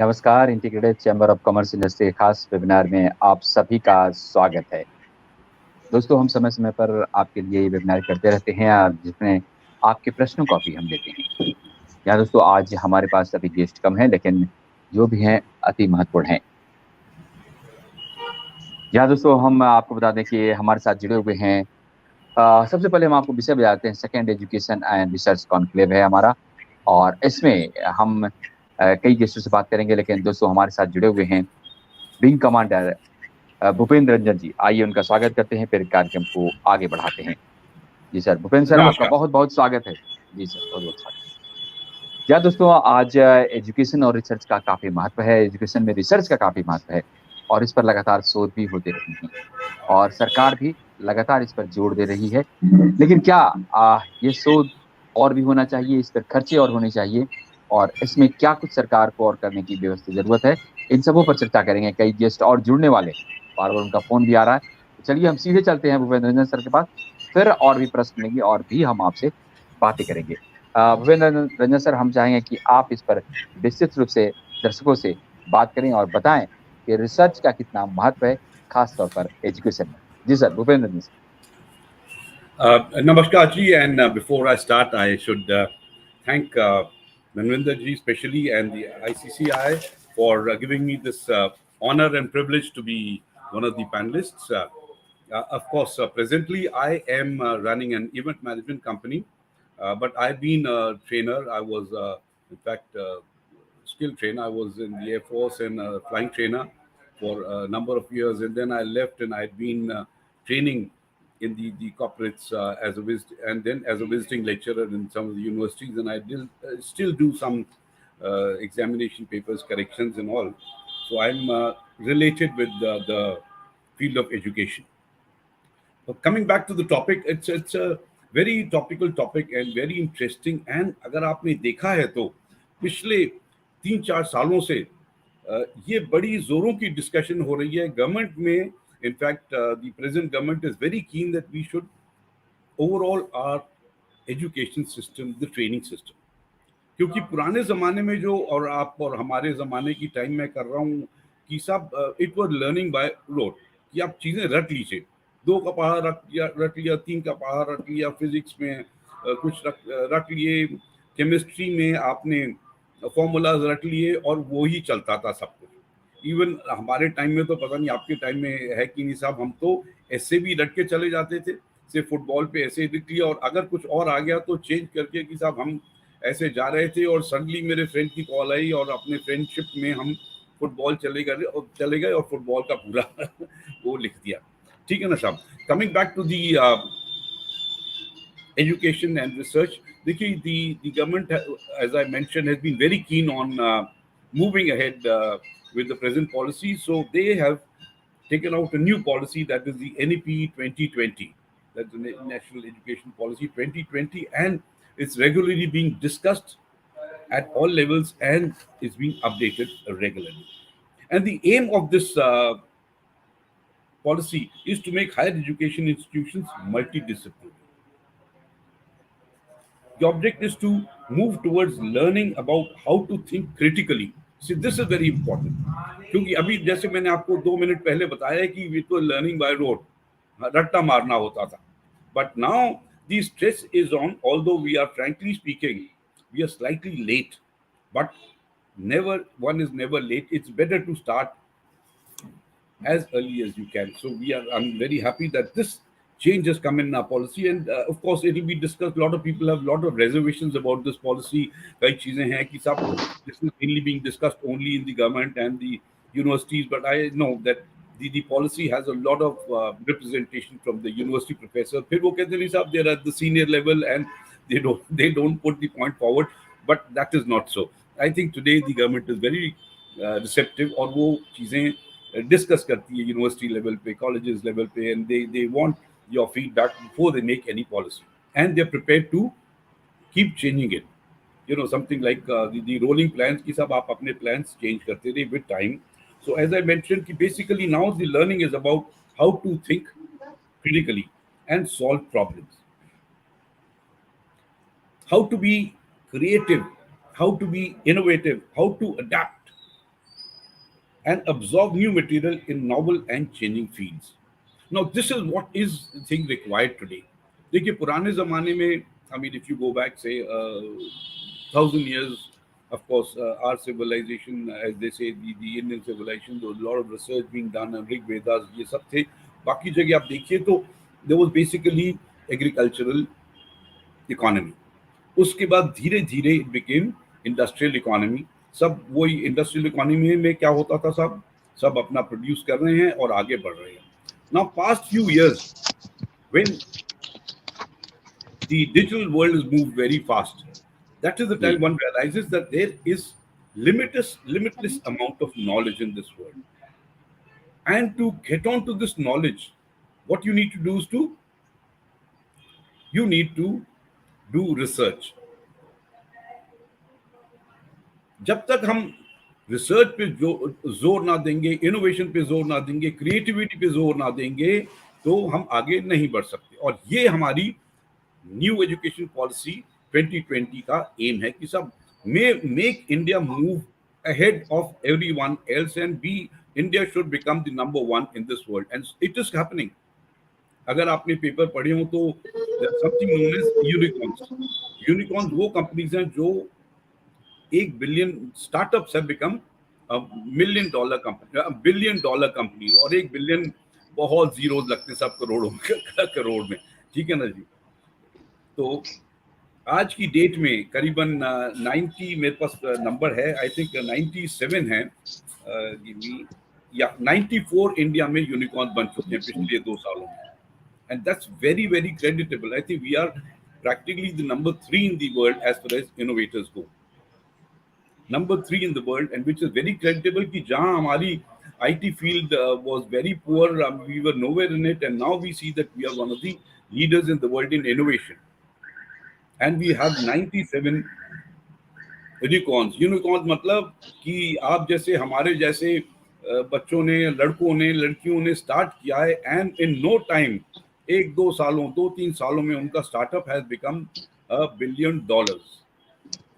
नमस्कार, integrated chamber of commerce industry के खास वेबिनार में आप सभी का स्वागत है। दोस्तों, हम समय समय पर आपके लिए वेबिनार करते रहते हैं और जिसमें आपके प्रश्नों का भी हम लेते हैं। यहाँ दोस्तों, आज हमारे पास अभी गेस्ट कम है, लेकिन जो भी हैं अति महत्वपूर्ण हैं। यहाँ दोस्तों, हम आपको बता दें कि हमारे साथ जुड़े हुए हैं। सबसे पहले हम आपको विषय बताते हैं। Second education and research conclave है हमारा, और इसमें हम कई गेस्टों से बात करेंगे। लेकिन दोस्तों, हमारे साथ जुड़े हुए हैं विंग कमांडर भूपेंद्र रंजन जी। आइए उनका स्वागत करते हैं, फिर कार्यक्रम को आगे बढ़ाते हैं। जी सर, भूपेंद्र सर, आपका नमस्कार। बहुत बहुत स्वागत है। जी सर, बहुत बहुत स्वागत। या दोस्तों, आज एजुकेशन और रिसर्च का काफी महत्व है। एजुकेशन में रिसर्च का काफी महत्व है, और इस पर लगातार शोध भी होते रही हैं, और सरकार भी लगातार इस पर जोर दे रही है। लेकिन क्या ये शोध और भी होना चाहिए, इस पर खर्चे और होने चाहिए, और इसमें क्या कुछ सरकार को और करने की व्यवस्था जरूरत है, इन सबों पर चर्चा करेंगे। कई गेस्ट और जुड़ने वाले, बार बार उनका फोन भी आ रहा है। तो चलिए हम सीधे चलते हैं भूपेंद्र रंजन सर के पास, फिर और भी प्रश्न लेंगे और भी हम आपसे बातें करेंगे। भूपेंद्र रंजन सर, हम चाहेंगे कि आप इस पर विस्तृत रूप से दर्शकों से बात करें और बताएं कि रिसर्च का कितना महत्व है, खास तौर पर एजुकेशन में। जी sir, Bhupendra Ranjan sir. Namaskar ji, and before I start, I should thank Manvinder ji specially and the ICCI for giving me this honor and privilege to be one of the panelists. Of course, presently I am running an event management company, but I've been a trainer. I was, in fact, skilled trainer. I was in the Air Force and flying trainer for a number of years, and then I left and I'd been training in the corporates and then as a visiting lecturer in some of the universities, and I still do some examination papers, corrections, and all. So I'm related with the field of education. But coming back to the topic, it's a very topical topic and very interesting. And अगर आपने देखा है तो पिछले 3-4 सालों से ये बड़ी जोरों की डिस्कशन हो रही है गवर्नमेंट में. In fact the present government is very keen that we should overall our education system, the training system. क्योंकि पुराने ज़माने में जो और आप और हमारे ज़माने की टाइम में कर रहा हूँ कि सब it was learning by road, कि आप चीज़ें रट लीजिए. 2 का पहाड़ा रट लिया, 3 का पहाड़ा रट लिया, फिजिक्स में कुछ रट लिए, केमिस्ट्री में आपने फॉर्मूलाज रट लिए, और वो ही चलता था सब कुछ. इवन हमारे टाइम में तो पता नहीं आपके टाइम में है कि नहीं साहब, हम तो ऐसे भी रट के चले जाते थे. सिर्फ फुटबॉल पे ऐसे लिख लिया, और अगर कुछ और आ गया तो चेंज करके कि साहब हम ऐसे जा रहे थे, और सडनली मेरे फ्रेंड की कॉल आई, और अपने फ्रेंडशिप में हम फुटबॉल चले गए और फुटबॉल का पूरा वो लिख दिया. ठीक है ना साहब. Coming back to the education and research, the government, as I mentioned, has been very keen on moving ahead with the present policy. So they have taken out a new policy, that is the NEP 2020. That's the National Education Policy 2020, and it's regularly being discussed at all levels and is being updated regularly. And the aim of this policy is to make higher education institutions multidisciplinary. The object is to move towards learning about how to think critically. See, this is very important. क्योंकि अभी जैसे मैंने आपको 2 minute पहले बताया कि it was learning by rote, रट्टा मारना होता था. But now the stress is on, although we are frankly speaking, we are slightly late. But one is never late. It's better to start as early as you can. So I'm very happy that this change has come in our policy, and of course it will be discussed. A lot of people have a lot of reservations about this policy. कई चीजें हैं कि सब this is mainly being discussed only in the government and the universities, but I know that the policy has a lot of representation from the university professor. फिर वो कहते नहीं साहब, they're at the senior level and they don't put the point forward, but that is not so. I think today the government is very receptive, और वो चीजें discuss करती है यूनिवर्सिटी लेवल पे, कॉलेजेस लेवल पे, and they want your feedback before they make any policy, and they are prepared to keep changing it. Something like the rolling plans की सब आप अपने प्लान्स चेंज करते रहे with time. So as I mention कि basically now the learning is about how to think critically and solve problems, how to be creative, how to be innovative, how to adapt. and absorb new material in novel and changing fields. Now, this is what is the thing required today. देखिए पुराने ज़माने में, I mean, if you go back, say, 1,000 years, of course, our civilization, as they say, the Indian civilization, there was a lot of research being done on Rig Vedas, ये सब थे. बाकी जगह आप देखिए तो there was basically agricultural economy. उसके बाद धीरे धीरे इट बिकेम इंडस्ट्रियल इकोनॉमी. सब वही इंडस्ट्रियल इकोनॉमी में क्या होता था, सब सब अपना प्रोड्यूस कर रहे हैं और आगे बढ़ रहे हैं. Now past few years when the digital world is move very fast, that is the जी time one realizes that there is limitless amount of knowledge in this world, and to get on to this knowledge, what you need to do is you need to do research. जब तक हम research पे जोर ना देंगे, innovation पे जोर ना देंगे, क्रिएटिविटी पे जोर ना देंगे, तो हम आगे नहीं बढ़ सकते. और ये हमारी न्यू एजुकेशन पॉलिसी 2020 का एम है कि सब make India move ahead of everyone else and India should become the number one in this world, and it is happening. अगर आपने पेपर पढ़े हो तो something known as unicorns. Unicorns वो कंपनीज हैं जो 1 billion startups have become $1 million company, $1 billion company, और 1 billion बहुत जीरोस लगते हैं सब करोड़ों करोड़ में. ठीक है ना जी. तो आज की डेट में करीबन 90 मेरे पास नंबर है, आई थिंक 97 है, या 94 इंडिया में यूनिकॉर्न बन चुके हैं पिछले 2 सालों में. And that's very very creditable. I think we are practically the number 3 in the world as far as innovators go. Number 3 in the world, and which is very creditable कि जहाँ हमारी IT field was very poor, we were nowhere in it, and now we see that we are one of the leaders in the world in innovation. And we have 97 unicorns. Unicorns मतलब कि आप जैसे हमारे जैसे बच्चों ने, लड़कों ने, लड़कियों ने स्टार्ट किया है, एंड इन नो टाइम, 1-2 सालों, 2-3 सालों में उनका startup has become $1 billion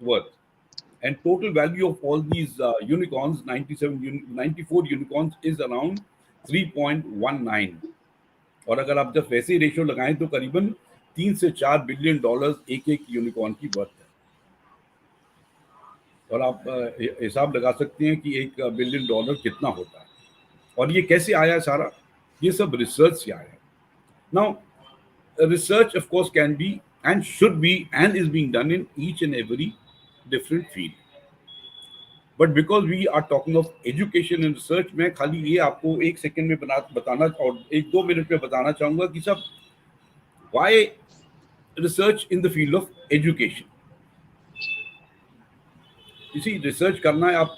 worth. And total value of all these unicorns, 94 unicorns, is around 3.19. और अगर आप जब वैसे रेशियो लगाएं तो करीबन $3 से $4 बिलियन एक एक यूनिकॉर्न की वर्थ है. और आप हिसाब लगा सकते हैं कि $1 बिलियन कितना होता है. और ये कैसे आया सारा? ये सब रिसर्च से आया. Now research of course can be and should be and is being done in each and every different field. But because we are talking of education and research, मैं खाली ये आपको 1 सेकंड में बताना और 1-2 मिनट में बताना चाहूँगा कि सब why research in the field of education. इसी रिसर्च करना है, आप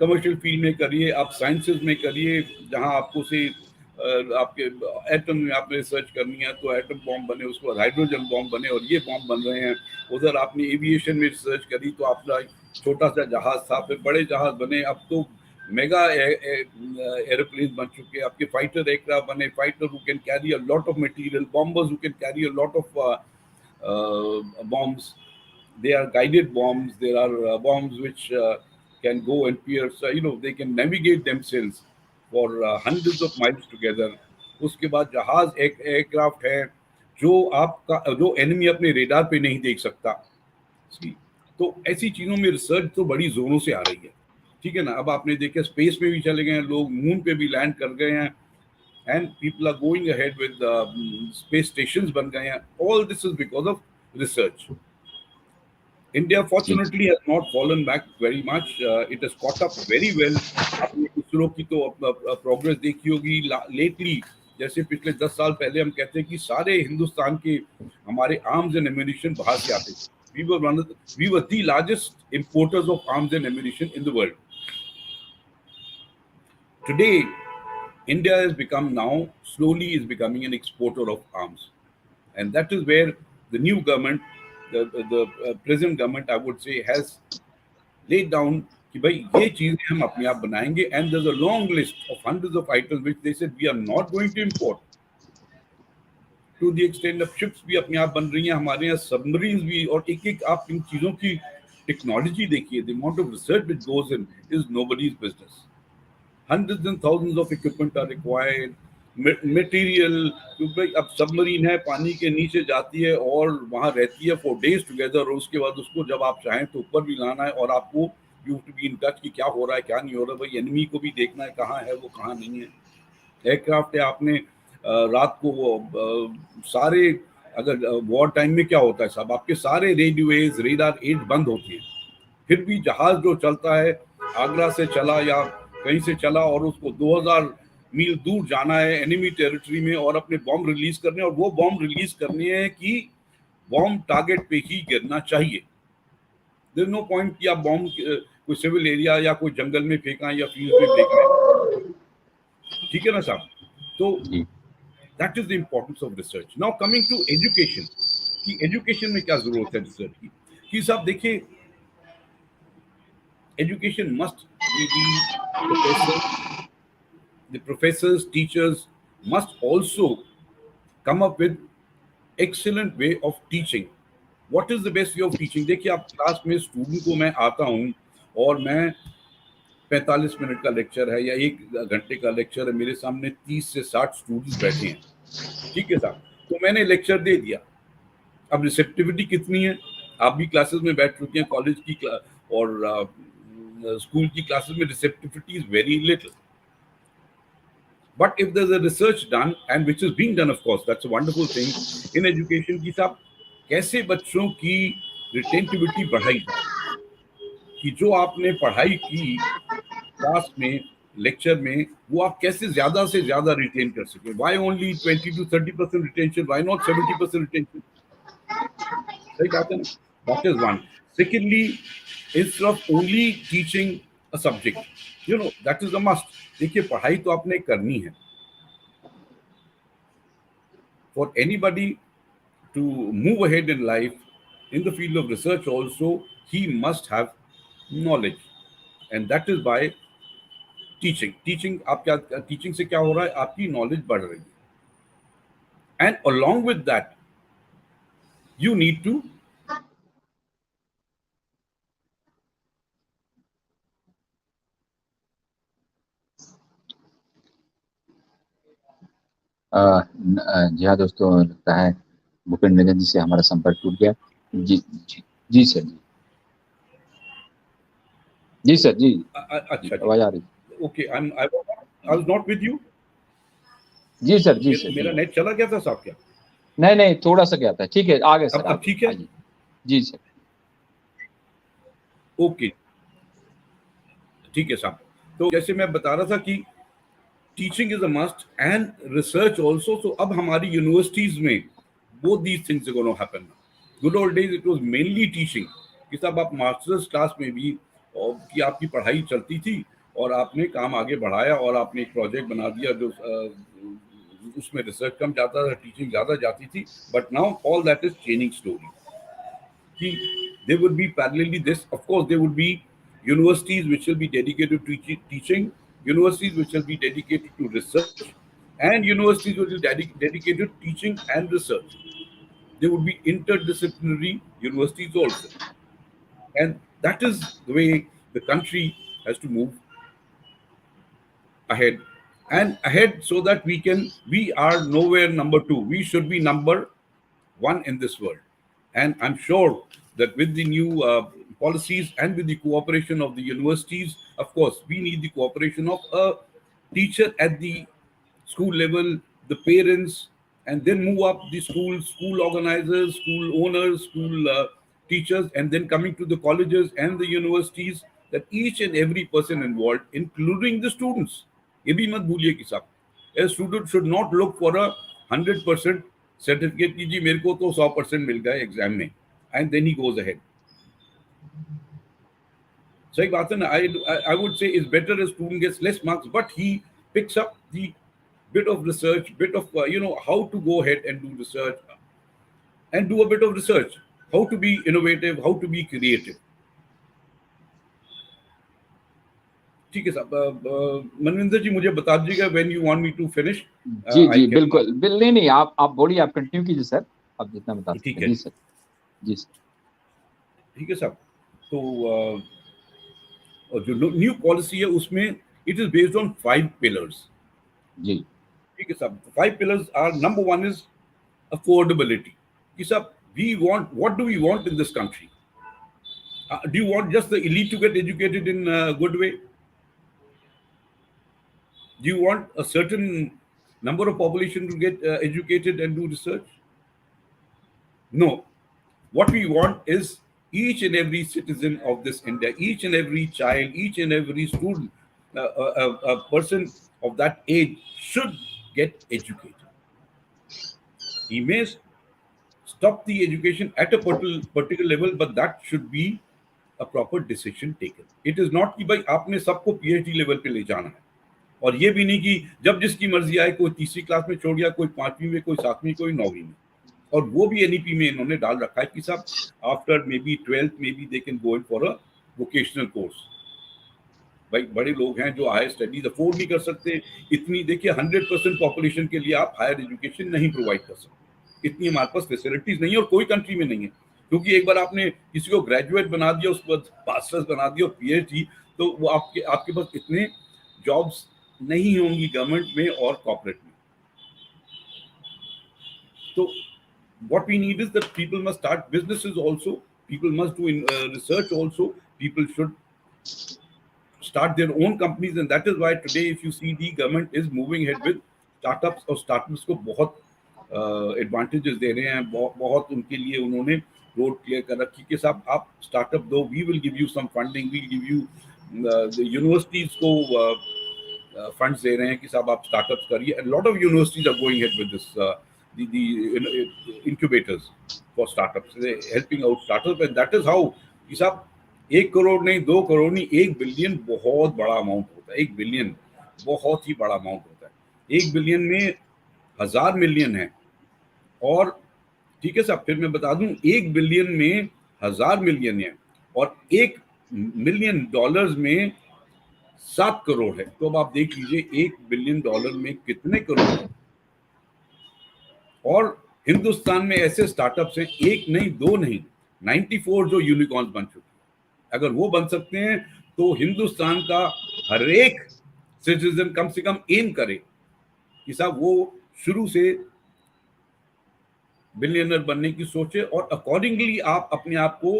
कमर्शियल फील्ड में करिए, आप साइंसेज में करिए, जहाँ आपको से आपके एटम में आपने रिसर्च करनी है तो एटम बॉम्ब बने, उसके बाद हाइड्रोजन बॉम्ब बने और ये बॉम्ब बन रहे हैं. उधर आपने एविएशन में रिसर्च करी तो आपका छोटा सा जहाज था, फिर बड़े जहाज बने, अब तो मेगा एरोप्लेन बन चुके, आपके फाइटर एयरक्राफ्ट बने, fighter who can carry a lot of material, bombers who can carry a lot of bombs. They are guided bombs. There are bombs which can go and pierce. They can navigate themselves for hundreds of miles together. उसके बाद जहाज एक aircraft है जो enemy अपने radar पे नहीं देख सकता. तो ऐसी चीजों में रिसर्च तो बड़ी जोरों से आ रही है. ठीक है ना. अब आपने देखा स्पेस में भी चले गए हैं लोग, मून पे भी लैंड कर गए हैं, and people are going ahead with space stations बन गए हैं. All this is because of research. India fortunately has not fallen back very much. It has caught up very well. आपने इसरो की तो प्रोग्रेस देखी होगी लेटली. जैसे पिछले 10 साल पहले हम कहते हैं कि सारे हिंदुस्तान के हमारे आर्म्स एंड एम्यूनिशन बाहर से आते थे. We were the largest importers of arms and ammunition in the world. Today, India has become now, slowly is becoming an exporter of arms. And that is where the new government, the present government, I would say, has laid down कि भाई ये चीजें हम अपने आप बनाएंगे. And there's a long list of hundreds of items which they said we are not going to import. To the extent of ships भी अपने आप बन रही हैं हमारे यहाँ, सबमरीन्स भी, और एक एक आप इन चीजों की टेक्नोलॉजी देखिए. The amount of research which goes in is nobody's business. hundreds and thousands of equipment are required, material, क्योंकि अब सबमरीन है, पानी के नीचे जाती है और वहां रहती है फॉर डेज टुगेदर, और उसके बाद उसको जब आप चाहें तो ऊपर भी लाना है, और आपको you to be in touch कि क्या हो रहा है क्या नहीं हो रहा है, भाई एनिमी को भी देखना है कहाँ है वो कहाँ नहीं है। एयरक्राफ्ट है, आपने रात को वो सारे, अगर वॉर टाइम में क्या होता है साहब, आपके सारे रेडियोज रेडार एज बंद होती है, फिर भी जहाज जो चलता है, आगरा से चला या कहीं से चला और उसको 2000 मील दूर जाना है एनिमी टेरिटरी में, और अपने बॉम्ब रिलीज करने, और वो बॉम्ब रिलीज करने हैं कि बॉम्ब टारगेट पे ही गिरना चाहिए। देयर नो पॉइंट कि आप बॉम्ब कोई सिविल एरिया या कोई जंगल में फेंका या फील्ड में फेंक रहे हैं, ठीक है ना साहब। तो जी that is the importance of research. Now coming to education, कि एजुकेशन में क्या जरूरत है रिसर्च की, कि साहब देखिए, education must be the professors, teachers must also come up with excellent way of teaching. What is the best way of teaching? देखिए, आप क्लास में स्टूडेंट को, मैं आता हूँ और मैं 45 मिनट का लेक्चर है या 1 घंटे का लेक्चर है, मेरे सामने 30 से 60 स्टूडेंट्स बैठे हैं, ठीक है साहब, तो मैंने लेक्चर दे दिया। अब रिसेप्टिविटी कितनी है, आप भी क्लासेस में बैठ चुके हैं, कॉलेज की और स्कूल की क्लासेस में receptivity is very little, but if there's a research done, and which is being done, of course, that's a wonderful thing in education, कि साहब कैसे बच्चों की रिटेंटिविटी बढ़ाई जाए, कि जो आपने पढ़ाई की क्लास में, लेक्चर में, वो आप कैसे ज्यादा से ज्यादा रिटेन कर सके। Why only 20 to 30% retention, why not 70% retention? सही बात है ना, that is one. Secondly, instead of only teaching a subject, that is a must। देखिए, पढ़ाई तो आपने करनी है, for anybody to move ahead in life in the field of research also, he must have knowledge, and that is by teaching। आप क्या, teaching से क्या हो रहा है, आपकी नॉलेज बढ़ रही है, and along with that you need to जी हाँ दोस्तों, लगता है भूपेंद्र नगर जी से हमारा संपर्क टूट गया। जी जी जी सर जी, जी सर जी, अच्छा जी, आवाज आ रही। Okay, I was not with you. जी सर जी सर मेरा जी, नेट चला गया था साहब क्या? नहीं नहीं, थोड़ा सा गया था, ठीक है, आ गए सर, आ अब गए, ठीक है, आइए। जी सर। ओके, ठीक है साहब। तो जैसे मैं बता रहा था कि teaching is a must and research also. तो अब हमारी यूनिवर्सिटीज में both these things are going to happen now. Good old days it was mainly teaching, कि साहब आप मास्टर्स क्लास में भी, और कि आपकी पढ़ाई चलती थी और आपने काम आगे बढ़ाया और आपने एक प्रोजेक्ट बना दिया जो उसमें रिसर्च कम जाता था, टीचिंग ज्यादा जाती थी। But now all that is changing story, कि there would be parallelly this, of course there would be universities which will be dedicated to teaching, universities which will be dedicated to research, and universities which will be dedicated to teaching and research. There would be interdisciplinary universities also, and that is the way the country has to move ahead and ahead, so that we are nowhere number two, we should be number one in this world. And I'm sure that with the new policies and with the cooperation of the universities, of course, we need the cooperation of a teacher at the school level, the parents, and then move up the schools, school organizers, school owners, school teachers, and then coming to the colleges and the universities, that each and every person involved, including the students, ये भी मत भूलिए कि साहब, a student should not look for a 100% certificate की, जी मेरे को तो 100% मिल गया एग्जाम में, and then he goes ahead. सही बात है ना। I would say is better a student gets less marks but he picks up the bit of research, bit of how to go ahead and do research, and do a bit of research, how to be innovative, how to be creative। ठीक है साहब, मनविंदर जी मुझे बता दीजिएगा when you want me to finish, जी I जी can. बिल्कुल, नहीं नहीं, आप बोलिए, आप कंटिन्यू कीजिए सर, आप जितना बता सकते ठीक हैं। है जी जी, सर, जी सर। ठीक है साहब। तो और जो न्यू पॉलिसी है उसमें It is based on 5 pillars. जी ठीक है साहब. 5 pillars are: number one is affordability. कि साहब, we want, what do we want in this country? Do you want just the elite to get educated in a good way? Do you want a certain number of population to get educated and do research? No. What we want is each and every citizen of this India, each and every child, each and every student, a person of that age should get educated. He may stop the education at a particular level, but that should be a proper decision taken. It is not कि भाई आपने सबको PhD level पे ले जाना है, और ये भी नहीं कि जब जिसकी मर्जी आए, कोई तीसरी क्लास में छोड़ गया, कोई 5वीं में, कोई 7वीं, कोई 9वीं में. और वो भी NEP में इन्होंने डाल रखा है कि साहब after may be 12th may be they can go in for a vocational course. भाई बड़े लोग हैं जो हायर स्टडीज अफोर्ड नहीं कर सकते. इतनी देखिए 100% पॉपुलेशन के लिए आप हायर एजुकेशन नहीं प्रोवाइड कर सकते. इतनी हमारे पास फैसिलिटीज नहीं है, और कोई कंट्री में नहीं है. क्योंकि एक बार आपने किसी को ग्रेजुएट बना दिया, उसके बाद मास्टर्स बना दिया, PhD, तो वो आपके आपके पास इतने जॉब्स नहीं होंगी गवर्नमेंट में और कॉर्पोरेट में. तो what we need is that people must start businesses also, people must do research also, people should start their own companies, and that is why today if you see the government is moving ahead with startups, और startups को बहुत advantages दे रहे हैं. बहुत उनके लिए उन्होंने road clear कर रखी कि साहब आप स्टार्टअप दो, we will give you some funding, we give you, universities को फंड्स दे रहे हैं कि साहब आप स्टार्टअप्स करिए. Lot of universities are going head with this, the incubators for startups, they helping out startups, and that is how कि साहब 1 करोड़ नहीं, 2 करोड़ नहीं, 1 बिलियन बहुत बड़ा अमाउंट होता है. 1 बिलियन बहुत ही बड़ा अमाउंट होता है. 1 बिलियन में 1000 मिलियन है. और ठीक है साहब, फिर मैं बता दूं, 1 बिलियन में 1000 मिलियन है, और $1 मिलियन में 7 करोड़ है. तो अब आप देख लीजिए $1 बिलियन में कितने करोड़ है. और हिंदुस्तान में ऐसे स्टार्टअप्स हैं, एक नहीं, दो नहीं, 94 जो यूनिकॉर्न्स बन चुके हैं. अगर वो बन सकते हैं तो हिंदुस्तान का हर एक सिटीजन कम से कम एम करे कि साहब वो शुरू से बिलियनर बनने की सोचे, और अकॉर्डिंगली आप अपने आप को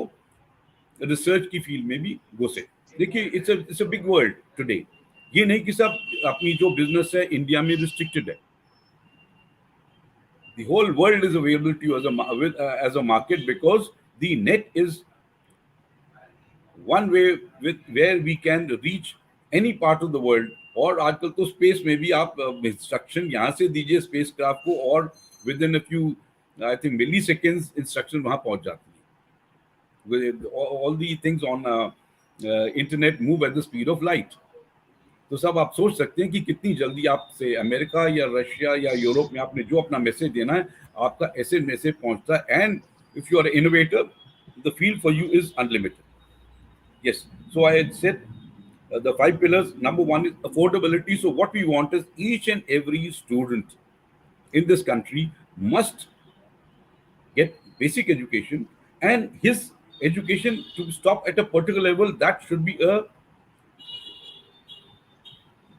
रिसर्च की फील्ड में भी घुसे. देखिए it's a big world today. ये नहीं कि साहब अपनी जो बिजनेस है इंडिया में रिस्ट्रिक्टेड है. The whole world is available to you as a market, because the net is one way with where we can reach any part of the world. और आजकल तो स्पेस में भी आप इंस्ट्रक्शन यहाँ से दीजिए स्पेस क्राफ्ट को, और within a few I think milliseconds instruction वहां पहुंच जाती है. All the things on internet move at the speed of light. तो सब आप सोच सकते हैं कि कितनी जल्दी आपसे अमेरिका या रशिया या यूरोप में आपने जो अपना मैसेज देना है, आपका ऐसे मैसेज पहुंचता है. And if you are innovator, the field for you is unlimited. Yes, so I said the 5 pillars. Number one is affordability. So what we want is each and every student in this country must get basic education, and his education to stop at a particular level, that should be a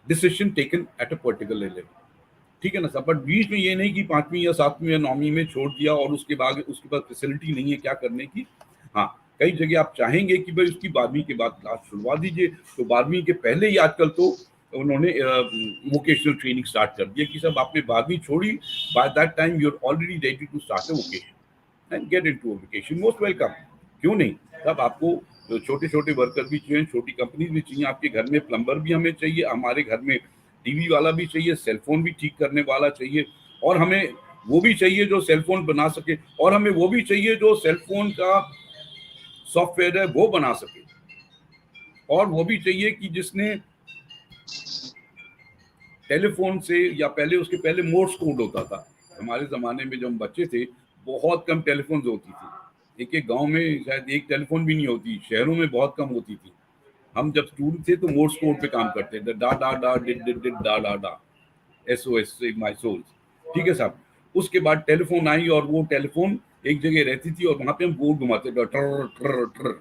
decision taken at a particular level. ठीक है ना साहब. But बीच में ये नहीं कि 5वीं या 7वीं या 9वीं में छोड़ दिया और उसके बाद फैसिलिटी नहीं है क्या करने की. हाँ, कई जगह आप चाहेंगे कि भाई उसकी 12वीं के बाद क्लास छुड़वा दीजिए, तो 12वीं के पहले ही आजकल तो उन्होंने वोकेशनल ट्रेनिंग स्टार्ट कर दिया कि साहब आपने 12वीं छोड़ी, by that time you are already ready to start a vocation and get into a vocation. Most welcome. क्यों नहीं साहब. आपको तो छोटे छोटे वर्कर भी चाहिए, छोटी कंपनीज भी चाहिए, आपके घर में प्लम्बर भी हमें चाहिए, हमारे घर में टीवी वाला भी चाहिए, सेलफोन भी ठीक करने वाला चाहिए, और हमें वो भी चाहिए जो सेलफोन बना सके, और हमें वो भी चाहिए जो सेलफोन का सॉफ्टवेयर है वो बना सके, और वो भी चाहिए कि जिसने टेलीफोन से, या पहले उसके पहले मोर्स कोड होता था. हमारे ज़माने में जब हम बच्चे थे बहुत कम टेलीफोन होती थी. एक एक गांव में शायद एक टेलीफोन भी नहीं होती, शहरों में बहुत कम होती थी. हम जब स्टूडेंट थे तो मोर्स कोड पे काम करते थे. डा डा डा डिड डिड डिड डा डा डा, SOS सेव माय सोल्स. ठीक है साहब. उसके बाद टेलीफोन आई, और वो टेलीफोन एक जगह रहती थी और वहां पे हम बोर्ड घुमाते थे. ट्र ट्र ट्र.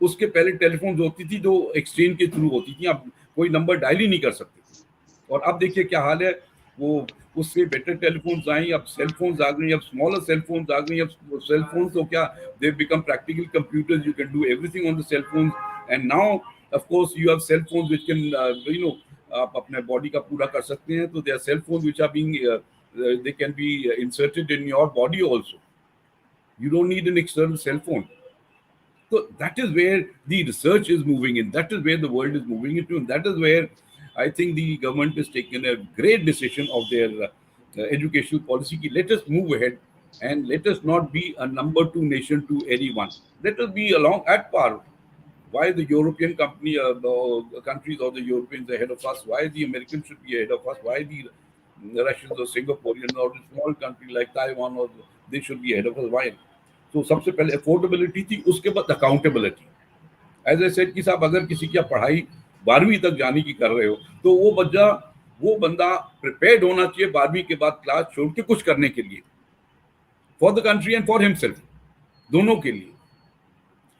उसके पहले टेलीफोन होती थी जो एक्सचेंज के थ्रू होती थी. आप कोई नंबर डायल ही नहीं कर सकते थे। और अब देखिए क्या हाल है, वो उससे बेटर टेलीफोन्स आई, अब सेल फोन्स आ गई, अब स्मॉलर सेल फोन्स आ गई, अब सेल फोन तो क्या, they become practical computers, you can do everything on the cell phone. And now of course you have cell phones which can you know, आप अपने body का पूरा कर सकते हैं, तो they are cell phones which are being, they can be inserted in your body also. You don't need an external cell phone. So that is where the research is moving in. That is where the world is moving into. And that is where I think the government has taken a great decision of their educational policy. Let us move ahead and let us not be a number two nation to anyone. Let us be along at par. Why the European the countries or the Europeans ahead of us? Why the Americans should be ahead of us? Why the Russians or Singaporeans or a small country like Taiwan, or they should be ahead of us? Why? तो सबसे पहले affordability थी, उसके बाद accountability. As a said कि साहब अगर किसी की पढ़ाई 12वीं तक जाने की कर रहे हो तो वो बंदा प्रिपेयर्ड होना चाहिए 12वीं के बाद क्लास छोड़ के कुछ करने के लिए, for the country and for himself, दोनों के लिए।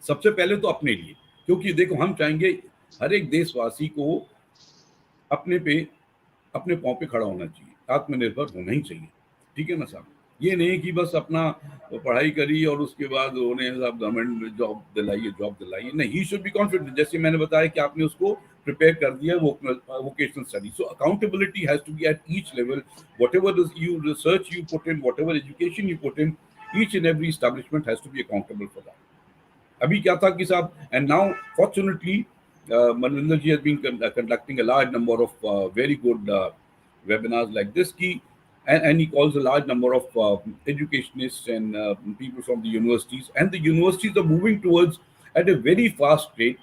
सबसे पहले तो अपने लिए, क्योंकि देखो हम चाहेंगे हर एक देशवासी को अपने पाँव पे खड़ा होना चाहिए, आत्मनिर्भर होना ही चाहिए, ठीक है ना साहब। ये नहीं कि बस अपना पढ़ाई करी और उसके बाद उन्हें साहब गवर्नमेंट जॉब दिलाइए, नहीं, ही शुड बी कॉन्फिडेंट। जैसे मैंने बताया कि आपने उसको प्रिपेयर कर दिया vocational study, so accountability has to be at each level. Whatever you research you put in, whatever education you put in, each and every establishment has to be accountable for that. अभी क्या था कि साहब, and now fortunately Manvinder ji has been conducting a large number of very good webinars like this and he calls a large number of educationists and people from the universities, and the universities are moving towards at a very fast rate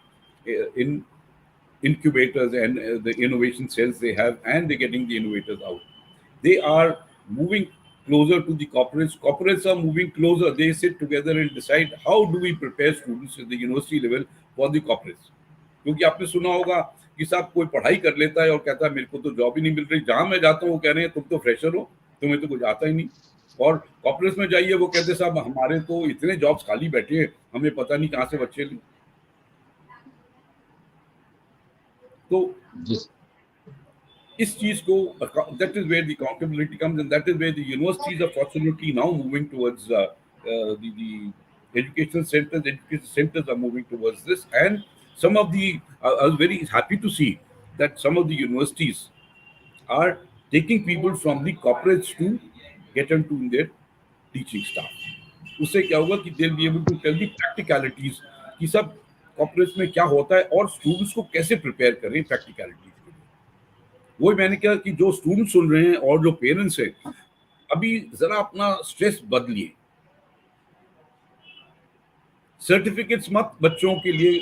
in incubators and the innovation cells they have, and they're getting the innovators out. They are moving closer to the corporates are moving closer, they sit together and decide how do we prepare students at the university level for the corporates। क्योंकि आपने सुना होगा कि साहब कोई पढ़ाई कर लेता है और कहता है मेरे को तो जॉब ही नहीं मिल रही, जहां मैं जाता हूँ वो कह रहे हैं तुम तो फ्रेशर हो, तुम्हें तो कुछ आता ही नहीं। और कॉर्पोरेट्स में जाइए, वो कहते हैं साहब हमारे तो इतने जॉब्स खाली बैठे हैं, हमें पता नहीं कहाँ से बच्चे लें। तो इस चीज को, that is where the accountability comes, and that is where the universities are fortunately now moving towards the educational centers are moving towards this. And some of the I was very happy to see that some of the universities are taking people from the corporates to get into their teaching staff। उससे क्या होगा कि they'll be able to tell the practicalities कि सब corporates में क्या होता है और students को कैसे prepare करें practicalities के लिए। वही मैंने कहा कि जो students सुन रहे हैं और जो parents हैं, अभी जरा अपना स्ट्रेस बदलिए। सर्टिफिकेट्स मत बच्चों के लिए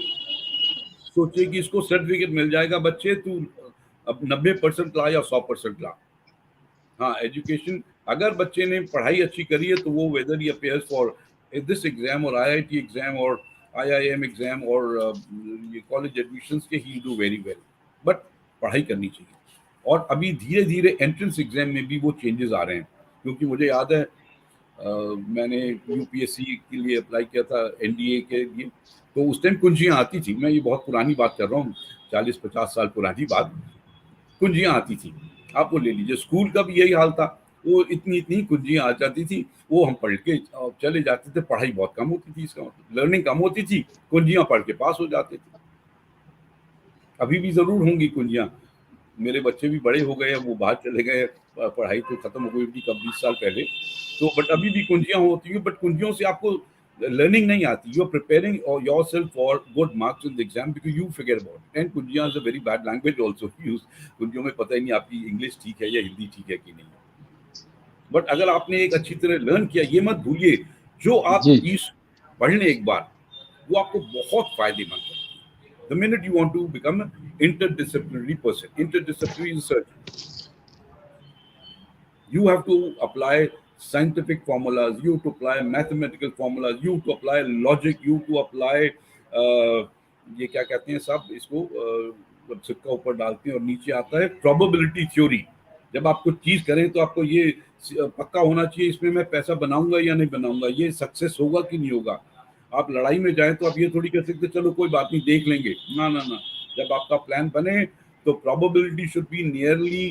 सोचिए कि इसको सर्टिफिकेट मिल जाएगा, बच्चे तू अब 90% ला या 100% ला। हाँ, एजुकेशन, अगर बच्चे ने पढ़ाई अच्छी करी है तो वो weather he appears for this exam और IIT एग्जाम और IIM एग्जाम और ये कॉलेज एडमिशंस के, ही डू वेरी वेल। बट पढ़ाई करनी चाहिए। और अभी धीरे धीरे एंट्रेंस एग्जाम में भी वो चेंजेस आ रहे हैं, क्योंकि मुझे याद है मैंने UPSC के लिए अप्लाई किया था, NDA के लिए, तो उस टाइम कुंजियाँ आती थी। मैं ये बहुत पुरानी बात कर रहा हूँ, 40-50 साल पुरानी बात। कुंजियाँ आती थी, आप वो ले लीजिए। स्कूल का भी यही हाल था, वो इतनी इतनी कुंजियाँ आ जाती थी, वो हम पढ़ के चले जाते थे। पढ़ाई बहुत कम होती थी, इसका मतलब लर्निंग कम होती थी, कुंजियाँ पढ़ के पास हो जाते थे। अभी भी जरूर होंगी कुंजियाँ, मेरे बच्चे भी बड़े हो गए, वो बाहर चले गए, पढ़ाई तो खत्म हो गई उनकी कब 20 साल पहले, तो बट अभी भी कुंजियाँ होती है। बट कुंजियों से आपको लर्निंग नहीं आती। You are preparing yourself for good marks in the exam because you figure about it. And कुंजियाँ is a very bad language also use. कुंजियों में पता ही नहीं आपकी इंग्लिश ठीक है या हिंदी ठीक है कि नहीं। बट अगर आपने एक अच्छी तरह लर्न किया, ये मत भूलिए, जो आप चीज पढ़ लें एक बार, वो आपको बहुत फायदेमंद है। The minute you want to become an interdisciplinary person, interdisciplinary research, you have to apply scientific formulas, you have to apply mathematical formulas, you have to apply logic, you have to apply ये क्या कहते हैं साहब इसको, जब सिक्का ऊपर डालते हैं और नीचे आता है प्रोबेबिलिटी थ्योरी। जब आप कुछ चीज करें तो आपको ये पक्का होना चाहिए इसमें मैं पैसा बनाऊंगा या नहीं बनाऊंगा, ये सक्सेस होगा कि नहीं होगा। आप लड़ाई में जाएं तो आप ये थोड़ी कह सकते चलो कोई बात नहीं देख लेंगे, ना ना ना। जब आपका प्लान बने तो probability should be nearly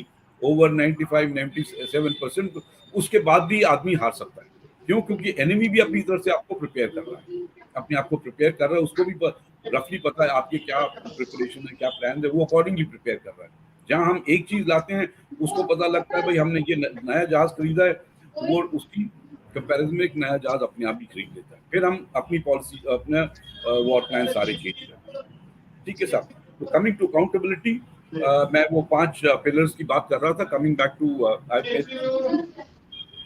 over 95-97%. उसके बाद भी आदमी हार सकता है। क्यों? क्योंकि एनिमी भी अपनी तरफ से आपको प्रिपेयर कर रहा है, अपने आप को प्रिपेयर कर रहा है, उसको भी रफली पता है आपके क्या प्रिपरेशन है, क्या प्लान है, वो अकॉर्डिंगली प्रिपेयर कर रहा है। जहां हम एक चीज लाते हैं, उसको पता लगता है भाई हमने ये नया जहाज खरीदा है, तो वो उसकी कंपैरिजन में एक नया जहाज अपने आप ही खरीद लेता है। फिर हम अपनी पॉलिसी, अपने वॉर प्लान सारे चेंज करते हैं। ठीक है साहब। तो कमिंग टू अकाउंटेबिलिटी, मैं वो 5 पिलर्स की बात कर रहा था। Coming back to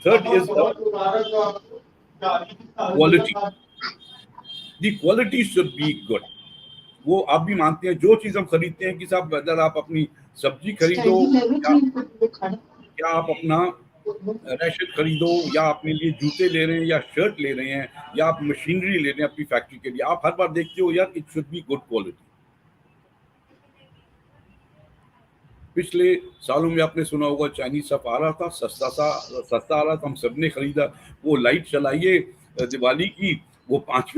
third is quality. The quality should be good. वो आप भी मानते हैं, जो चीज हम खरीदते हैं कि साहब, अगर आप अपनी सब्जी खरीदो या आप अपना राशन खरीदो, या अपने लिए जूते ले रहे हैं या शर्ट ले रहे हैं, या आप मशीनरी ले रहे हैं अपनी फैक्ट्री के लिए, आप हर बार देखते हो यार it should be good quality. पिछले सालों में आपने सुना होगा चाइनीज सब आ रहा था, सस्ता आ रहा था, हम सबने खरीदा। वो लाइट चलाइए दिवाली की, वो 5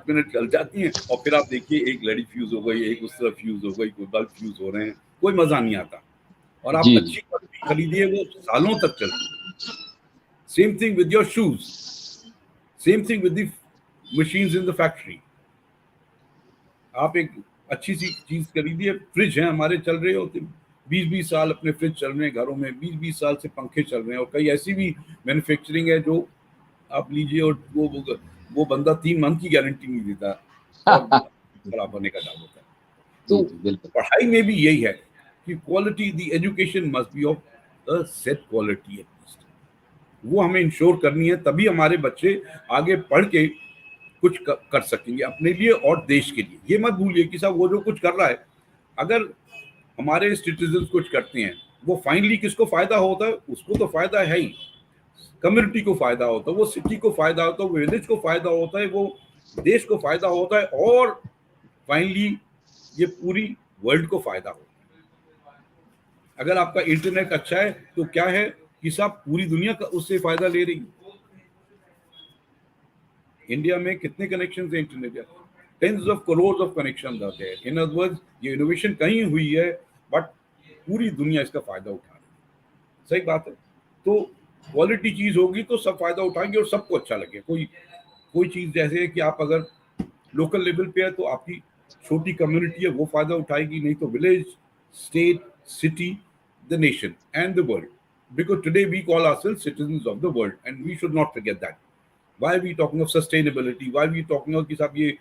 मिनट चल जाती हैं, और फिर आप देखिए एक लड़ी फ्यूज हो गई, एक उस तरफ फ्यूज हो गई, कोई बल्ब फ्यूज हो रहे हैं, कोई मजा नहीं आता। और आप जी अच्छी क्वालिटी खरीदिए, वो सालों तक चलती है। Same thing with your shoes, same thing with the machines in the factory. आप एक अच्छी सी चीज खरीदिए। फ्रिज है हमारे, चल रहे होते 20-20 साल अपने फ्रिज चल रहे हैं घरों में, 20-20 साल से पंखे चल रहे हैं, और कई ऐसी भी मैन्युफैक्चरिंग है जो आप लीजिए और वो बंदा 3 मंथ की गारंटी नहीं देता, और खराब होने का डर होता है। जी तो जी बिल्कुल। पढ़ाई में भी यही है कि quality, the education must be of a set quality at least. वो हमें इंश्योर करनी है, तभी हमारे बच्चे आगे पढ़ के कुछ कर सकेंगे अपने लिए और देश के लिए। ये मत भूलिए कि साहब वो जो कुछ कर रहा है, अगर हमारे सिटीजन कुछ करते हैं, वो फाइनली किसको फायदा होता है? उसको तो फायदा है ही, कम्युनिटी को फायदा होता है, वो सिटी को फायदा होता है, वो विलेज को फायदा होता है, वो देश को फायदा होता है, और फाइनली ये पूरी वर्ल्ड को फायदा होता है। अगर आपका इंटरनेट अच्छा है तो क्या है कि साहब पूरी दुनिया का उससे फायदा ले रही है। इंडिया में कितने कनेक्शन है internet? Tens of crore of connection आते हैं। इन अदर वर्ड्स, ये इनोवेशन कहीं हुई है, बट पूरी दुनिया इसका फायदा उठा रही है। सही बात है। तो क्वालिटी चीज होगी तो सब फायदा उठाएंगे और सबको अच्छा लगे। कोई चीज जैसे है कि आप अगर लोकल लेवल पे है तो आपकी छोटी कम्युनिटी है वो फायदा उठाएगी, नहीं तो village, state, city, the nation and the world. Because today we call ourselves citizens of the world, and we should not forget that. Why are we talking of sustainability? Why are we talking of कि साहब ये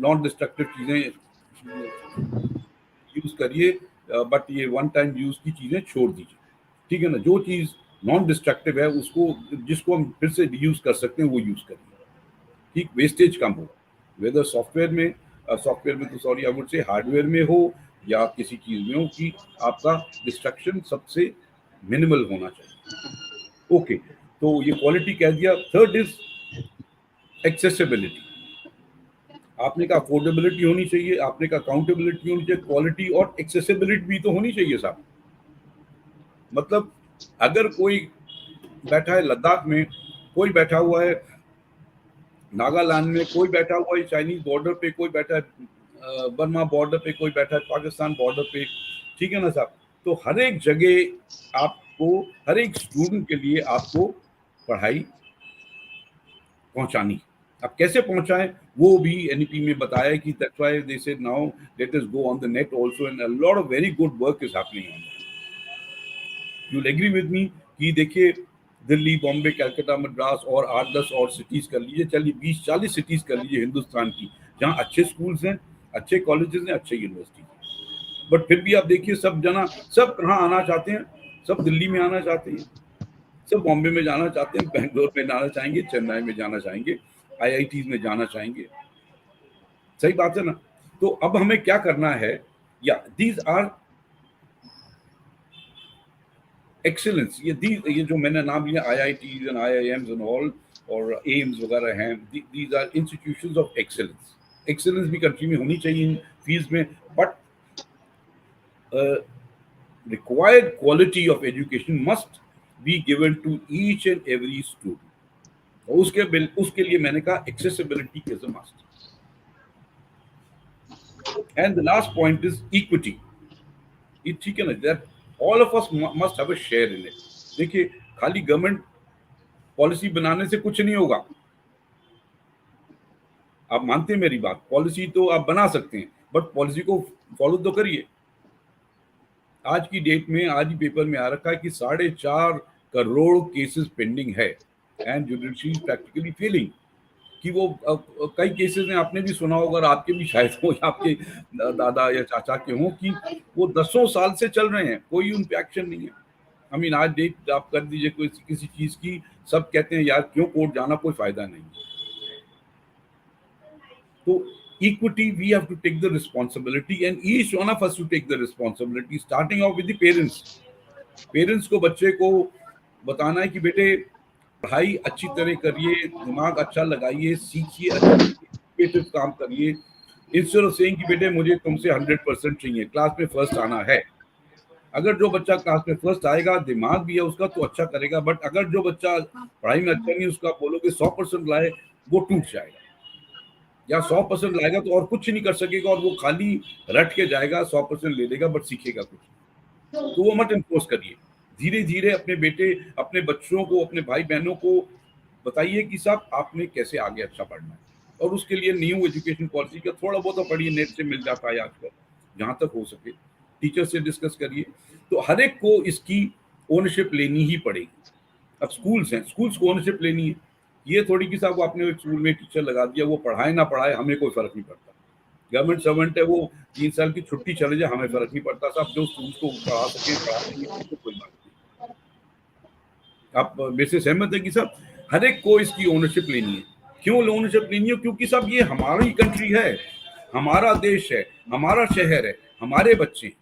non destructive चीजें use करिए, but ये one time use की चीजें छोड़ दीजिए। ठीक है ना? जो चीज नॉन डिस्ट्रक्टिव है उसको, जिसको हम फिर से यूज कर सकते हैं, वो यूज करिए। ठीक, वेस्टेज कम हो, वेदर सॉफ्टवेयर में तो सॉरी आई वुड से हार्डवेयर में हो या किसी चीज में हो, कि आपका डिस्ट्रक्शन सबसे मिनिमल होना चाहिए। ओके, तो ये क्वालिटी कह दिया। Third is accessibility. आपने कहा अफोर्डेबिलिटी होनी चाहिए, आपने कहा अकाउंटेबिलिटी होनी चाहिए, क्वालिटी और एक्सेसिबिलिटी भी तो होनी चाहिए साहब। मतलब अगर कोई बैठा है लद्दाख में, कोई बैठा हुआ है नागालैंड में, कोई बैठा हुआ है चाइनीज बॉर्डर पे, कोई बैठा है बर्मा बॉर्डर पे, कोई बैठा है पाकिस्तान बॉर्डर पे। ठीक है ना साहब? तो हर एक जगह आपको, हर एक स्टूडेंट के लिए आपको पढ़ाई पहुंचानी। अब कैसे पहुंचाएं वो भी एनईपी में बताया कि that's why they said now let us go on the net also, and a lot of very good work is happening on that. You will agree with me कि देखिए दिल्ली, बॉम्बे, कलकत्ता, मद्रास और 8-10 और सिटीज कर लीजिए, चलिए 20-40 सिटीज कर लीजिए हिंदुस्तान की, जहाँ अच्छे स्कूल्स हैं, अच्छे कॉलेजेस हैं, अच्छे यूनिवर्सिटीज हैं। बट फिर भी आप देखिए सब कहाँ आना चाहते हैं? सब दिल्ली में आना चाहते हैं, सब बॉम्बे में जाना चाहते हैं, बेंगलोर में जाना चाहेंगे, चेन्नई में जाना चाहेंगे, आईआईटीज में जाना चाहेंगे। सही बात है ना? तो अब हमें क्या करना है? या दीज आर एक्सीलेंस, ये जो मैंने नाम लिया IITs and IIMs and all, और एम्स वगैरह हैं, these are institutions of excellence. Excellence भी कंट्री में होनी चाहिए इन फील्ड्स में, but required quality of education must be given to each and every student. उसके लिए मैंने कहा accessibility is a must. And the last point is equity. ये ठीक है ना, that all of us must have a share in it. देखिए, खाली गवर्नमेंट पॉलिसी बनाने से कुछ नहीं होगा। आप मानते हैं मेरी बात? पॉलिसी तो आप बना सकते हैं, बट पॉलिसी को फॉलो तो करिए। आज की डेट में, आज ही पेपर में आ रखा है कि 4.5 करोड़ केसेस पेंडिंग है एंड जुडिशरी प्रैक्टिकली फेलिंग। कि वो कई केसेस में आपने भी सुना होगा, और आपके भी शायद हो, या आपके दादा या चाचा के हों, कि वो 10 साल से चल रहे हैं, कोई उन पे एक्शन नहीं है। आई मीन, आज डेट आप कर दीजिए कोई किसी चीज की, सब कहते हैं यार क्यों कोर्ट जाना, कोई फायदा नहीं। तो equity, we have to take the responsibility, and each one of us to take the responsibility, starting off with the parents. Parents को बच्चे को बताना है कि बेटे पढ़ाई अच्छी तरह करिए, दिमाग अच्छा लगाइए, सीखिए, अच्छी क्रिएटिव काम करिए, इंस्टेड ऑफ सेइंग कि बेटे मुझे तुमसे 100% चाहिए, क्लास में फर्स्ट आना है। अगर जो बच्चा क्लास में फर्स्ट आएगा, दिमाग भी है उसका, तो अच्छा करेगा। बट अगर जो बच्चा पढ़ाई में अच्छा नहीं, उसका बोलोगे 100% लाए, वो टूट जाएगा। या 100% लाएगा तो और कुछ नहीं कर सकेगा, और वो खाली रट के जाएगा, 100% ले लेगा, बट सीखेगा कुछ। तो वो मत इन्फोर्स करिए। धीरे धीरे अपने बेटे, अपने बच्चों को, अपने भाई बहनों को बताइए कि साहब आपने कैसे आगे अच्छा पढ़ना है। और उसके लिए न्यू एजुकेशन पॉलिसी का थोड़ा बहुत तो पढ़िए, नेट से मिल जाता है आजकल, जहाँ तक हो सके टीचर से डिस्कस करिए। तो हर एक को इसकी ओनरशिप लेनी ही पड़ेगी। अब स्कूल्स हैं, स्कूल्स को ओनरशिप लेनी है। ये थोड़ी कि साहब आपने एक स्कूल में टीचर लगा दिया, वो पढ़ाए ना पढ़ाए हमें कोई फर्क नहीं पड़ता। गवर्नमेंट सर्वेंट है, वो 3 साल की छुट्टी चले जाए, हमें फर्क नहीं पड़ता साहब। जो स्टूडेंट्स को पढ़ा सके पढ़ा देंगे, तो कोई बात नहीं। आप मेरे से सहमत है कि साहब हर एक को इसकी ओनरशिप लेनी है। क्यों ओनरशिप लेनी है? क्योंकि साहब ये हमारी कंट्री है, हमारा देश है, हमारा शहर है, हमारे बच्चे।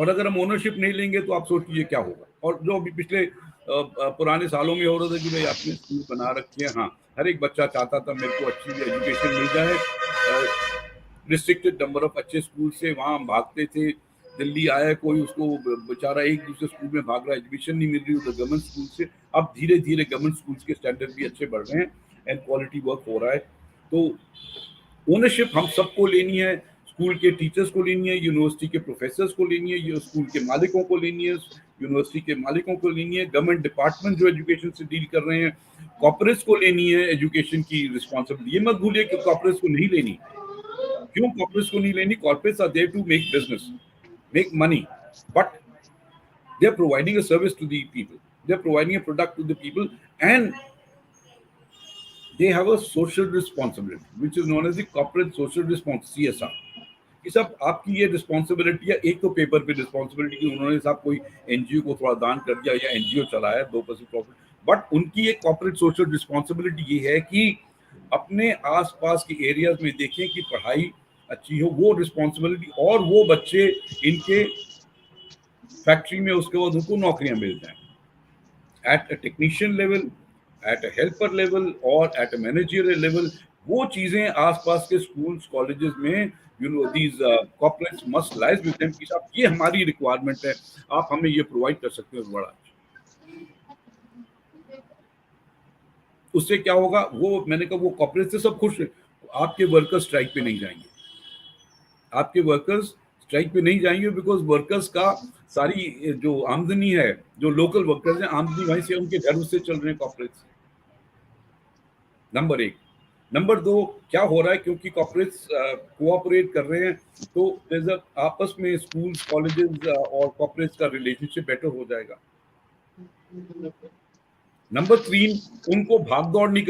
और अगर हम ओनरशिप नहीं लेंगे तो आप सोचिए क्या होगा। और जो अभी पिछले पुराने सालों में हो रहा था कि भाई आपने स्कूल बना रखे हैं, हाँ, हर एक बच्चा चाहता था मेरे को अच्छी एजुकेशन मिल जाए। रिस्ट्रिक्टेड नंबर ऑफ अच्छे स्कूल से वहाँ हम भागते थे। दिल्ली आया कोई, उसको बेचारा एक दूसरे स्कूल में भाग रहा है, एजुकेशन नहीं मिल रही उधर गवर्नमेंट स्कूल से। अब धीरे धीरे गवर्नमेंट स्कूल के स्टैंडर्ड भी अच्छे बढ़ रहे हैं एंड क्वालिटी वर्क हो रहा है। तो ओनरशिप हम सबको लेनी है। स्कूल के टीचर्स को लेनी है, यूनिवर्सिटी के प्रोफेसर्स को लेनी है, स्कूल के मालिकों को लेनी है, यूनिवर्सिटी के मालिकों को लेनी है, गवर्नमेंट डिपार्टमेंट जो एजुकेशन से डील कर रहे हैं, कॉर्पोरेट्स को लेनी है एजुकेशन की रिस्पॉन्सिबिलिटी। ये मत भूलिए कि कॉर्पोरेट्स को नहीं लेनी। क्यों कॉर्पोरेट्स को नहीं लेनी? Corporates are there to make business, make money, but they are providing a service to the people, they are providing a product to the people, and they have a social responsibility which is known as the corporate social responsibility, CSR। कि सब आपकी ये responsibility है। एक तो paper पे responsibility की उन्होंने साहब कोई एनजीओ को थोड़ा दान कर दिया या एनजीओ चलाया 2% प्रॉफिट, बट उनकी एक कॉर्पोरेट सोशल रिस्पॉन्सिबिलिटी ये है कि अपने आसपास के एरियाज में देखें कि पढ़ाई अच्छी हो, वो रिस्पॉन्सिबिलिटी। और वो बच्चे इनके फैक्ट्री में उसके बाद उनको नौकरियां मिल जाए at a technician level, at a helper level और एट अ मैनेजरियल लेवल। वो चीजें आसपास के स्कूल्स कॉलेजेस में these corporates must lies with them कि साहब ये हमारी रिक्वायरमेंट है, आप हमें ये प्रोवाइड कर सकते हो। बड़ा उससे क्या होगा, वो मैंने कहा वो कॉर्पोरेट से सब खुश है। आपके वर्कर्स स्ट्राइक पे नहीं जाएंगे, आपके वर्कर्स स्ट्राइक पे नहीं जाएंगे, बिकॉज वर्कर्स का सारी जो आमदनी है, जो लोकल वर्कर्स हैं, आमदनी वहीं से, उनके घर से चल रहे हैं कॉर्पोरेट से। नंबर एक। नंबर दो, क्या हो रहा है, क्योंकि कॉर्पोरेट्स कोऑपरेट कर रहे हैं, तो आपस में स्कूल्स कॉलेजेस और कॉर्पोरेट्स का रिलेशनशिप बेटर हो जाएगा। नंबर 3, उनको भाग दौड़ नहीं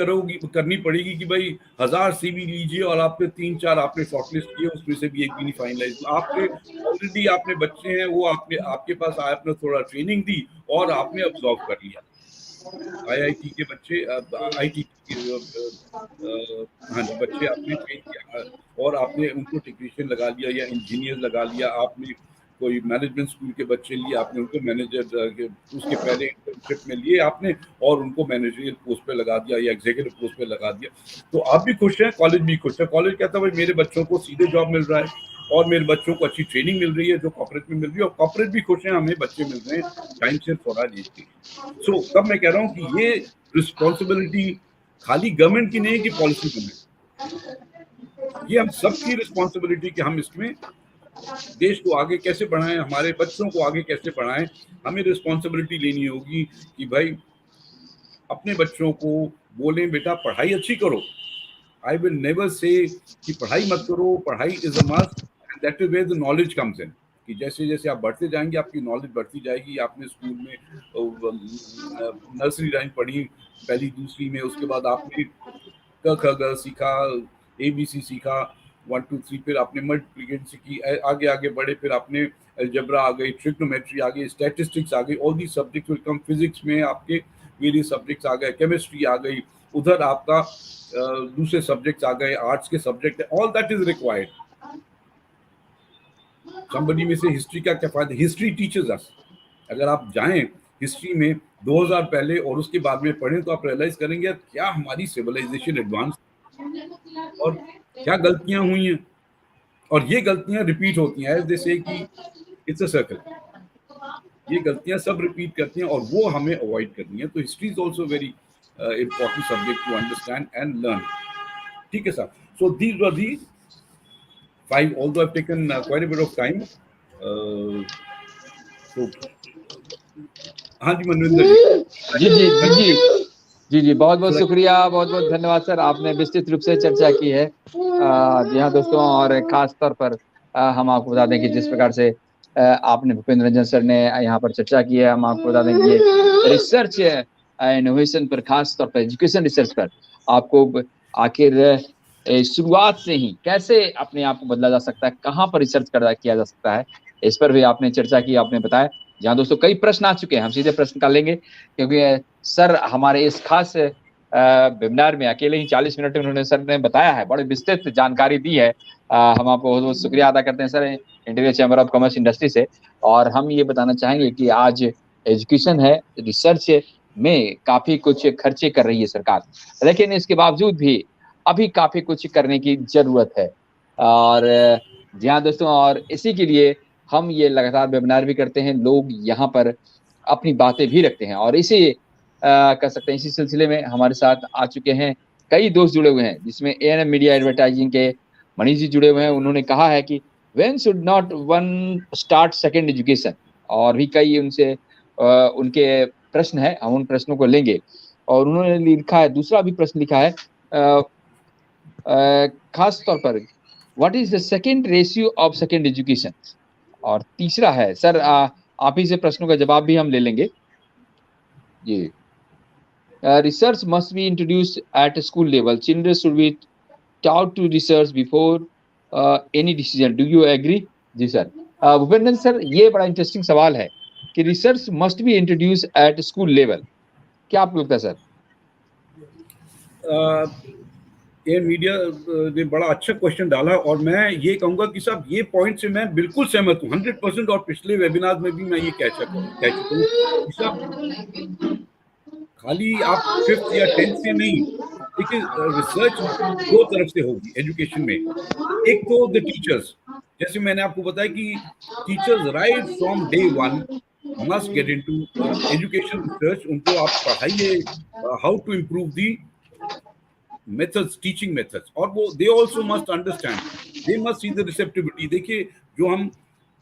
करनी पड़ेगी कि भाई 1000 सीवी लीजिए और आपके 3-4 आपने शॉर्टलिस्ट किए, उसमें से भी एक भी नहीं फाइनलाइज। आपने ऑलरेडी आपने बच्चे हैं, वो आपके पास आए, आपने थोड़ा ट्रेनिंग दी और आपने अब्जॉर्व कर लिया। आईआईटी के बच्चे, आईटी के हाँ जी, बच्चे आपने ट्रेन किया और आपने उनको टेक्नीशियन लगा लिया या इंजीनियर लगा लिया। आपने कोई मैनेजमेंट स्कूल के बच्चे लिए, आपने उनको मैनेजर उसके पहले इंटर्नशिप में लिए आपने, और उनको मैनेजरियल पोस्ट पे लगा दिया या एग्जीक्यूटिव पोस्ट पे लगा दिया। तो आप भी खुश हैं, कॉलेज भी खुश है। कॉलेज कहता है भाई मेरे बच्चों को सीधे जॉब मिल रहा है और मेरे बच्चों को अच्छी ट्रेनिंग मिल रही है जो कॉर्पोरेट में मिल रही है, और कॉर्पोरेट भी खुश है, हमें बच्चे मिल रहे हैं टाइम से थोड़ा लेके। सो तब मैं कह रहा हूँ कि ये रिस्पॉन्सिबिलिटी खाली गवर्नमेंट की नहीं है कि पॉलिसी बने, ये हम सबकी रिस्पॉन्सिबिलिटी कि हम इसमें देश को आगे कैसे बढ़ाएं, हमारे बच्चों को आगे कैसे बढ़ाएं। हमें रिस्पॉन्सिबिलिटी लेनी होगी कि भाई अपने बच्चों को बोलें बेटा पढ़ाई अच्छी करो। आई विल नेवर से कि पढ़ाई मत करो, पढ़ाई is a must and that is where the knowledge comes in. कि जैसे जैसे आप बढ़ते जाएंगे आपकी नॉलेज बढ़ती जाएगी। आपने स्कूल में नर्सरी राइम पढ़ी पहली दूसरी में, उसके बाद आपने क ख ग सीखा, ABC सीखा 1 2 3, फिर आपने मल्टीप्लिकेशन सीखी, आगे आगे बढ़े, फिर आपने अलजेब्रा आ गई, ट्रिग्नोमेट्री आ गई, स्टैटिस्टिक्स आ गई, all the subjects will come. Physics में आपके वेरियस सब्जेक्ट्स आ गए, केमिस्ट्री आ गई, उधर आपका दूसरे सब्जेक्ट्स आ गए, आर्ट्स के subject, all that is required. somebody में से हिस्ट्री का क्या फायदा, हिस्ट्री टीचर्स अस। अगर आप जाएं हिस्ट्री में 2000 पहले और उसके बाद में पढ़ें तो आप रियलाइज करेंगे क्या हमारी सिविलाइजेशन एडवांस और क्या गलतियां हुई हैं। और ये गलतियां रिपीट होती हैं, जैसे कि इट्स अ सर्कल। ये गलतियां सब रिपीट करती हैं और वो हमें अवॉइड करनी है। तो history is also very important subject to understand and learn. ठीक है sir. So these were the 5, although I've taken quite a bit of time. So हाँ जी मनविंदर जी। जी जी जी जी जी जी, बहुत बहुत Should I- शुक्रिया, बहुत बहुत धन्यवाद सर, आपने विस्तृत रूप से चर्चा की है। जी हाँ दोस्तों, और खास तौर पर हम आपको बता दें कि जिस प्रकार से आपने भूपेंद्र रंजन सर ने यहाँ पर चर्चा की है, हम आपको बता दें कि ये रिसर्च इनोवेशन पर, खास तौर पर एजुकेशन रिसर्च पर आपको आखिर शुरुआत से ही कैसे अपने आप को बदला जा सकता है, कहाँ पर रिसर्च किया जा सकता है, इस पर भी आपने चर्चा की, आपने बताया। जहाँ दोस्तों कई प्रश्न आ चुके हैं, हम सीधे प्रश्न कर लेंगे, क्योंकि सर हमारे इस खास वेबिनार में अकेले ही 40 मिनट में उन्होंने सर ने बताया है, बड़ी विस्तृत जानकारी दी है। हम आपको बहुत बहुत शुक्रिया अदा करते हैं sir, Indian chamber of commerce industry से। और हम ये बताना चाहेंगे कि आज एजुकेशन है, रिसर्च में काफी कुछ खर्चे कर रही है सरकार, लेकिन इसके बावजूद भी अभी काफी कुछ करने की जरूरत है। और जी हाँ दोस्तों, और इसी के लिए हम ये लगातार वेबिनार भी करते हैं, लोग यहाँ पर अपनी बातें भी रखते हैं, और इसी कर सकते हैं, इसी सिलसिले में हमारे साथ आ चुके हैं कई दोस्त जुड़े हुए हैं, जिसमें A&M मीडिया एडवर्टाइजिंग के मनीष जी जुड़े हुए हैं। उन्होंने कहा है कि when should not one start second education, और भी कई उनसे उनके प्रश्न है, हम उन प्रश्नों को लेंगे। और उन्होंने लिखा है, दूसरा भी प्रश्न लिखा है खास तौर पर, what is the second ratio of second education. और तीसरा है सर, आप ही से प्रश्नों का जवाब भी हम ले लेंगे जी। Research must be introduced at school level. Children should be taught to research before any decision. Do you agree? जी सर। भूपेंद्र सर, ये बड़ा इंटरेस्टिंग सवाल है कि research must be introduced at school level, क्या आपको लगता है सर? ये मीडिया ने बड़ा अच्छा क्वेश्चन डाला और मैं ये कहूंगा कि साहब ये पॉइंट से मैं बिल्कुल सहमत हूँ 100%। और पिछले वेबिनार में भी मैं ये कह चुका हूँ कि साहब खाली आप 5th या 10th से नहीं, देखिए रिसर्च दो तरफ से होगी एजुकेशन में। एक तो द टीचर्स, जैसे मैंने आपको बताया कि teachers right from day one must get into education research. उनको आप पढ़ाइए how to improve the methods, teaching methods, और वो they also must understand, they must see the receptivity. देखिए जो हम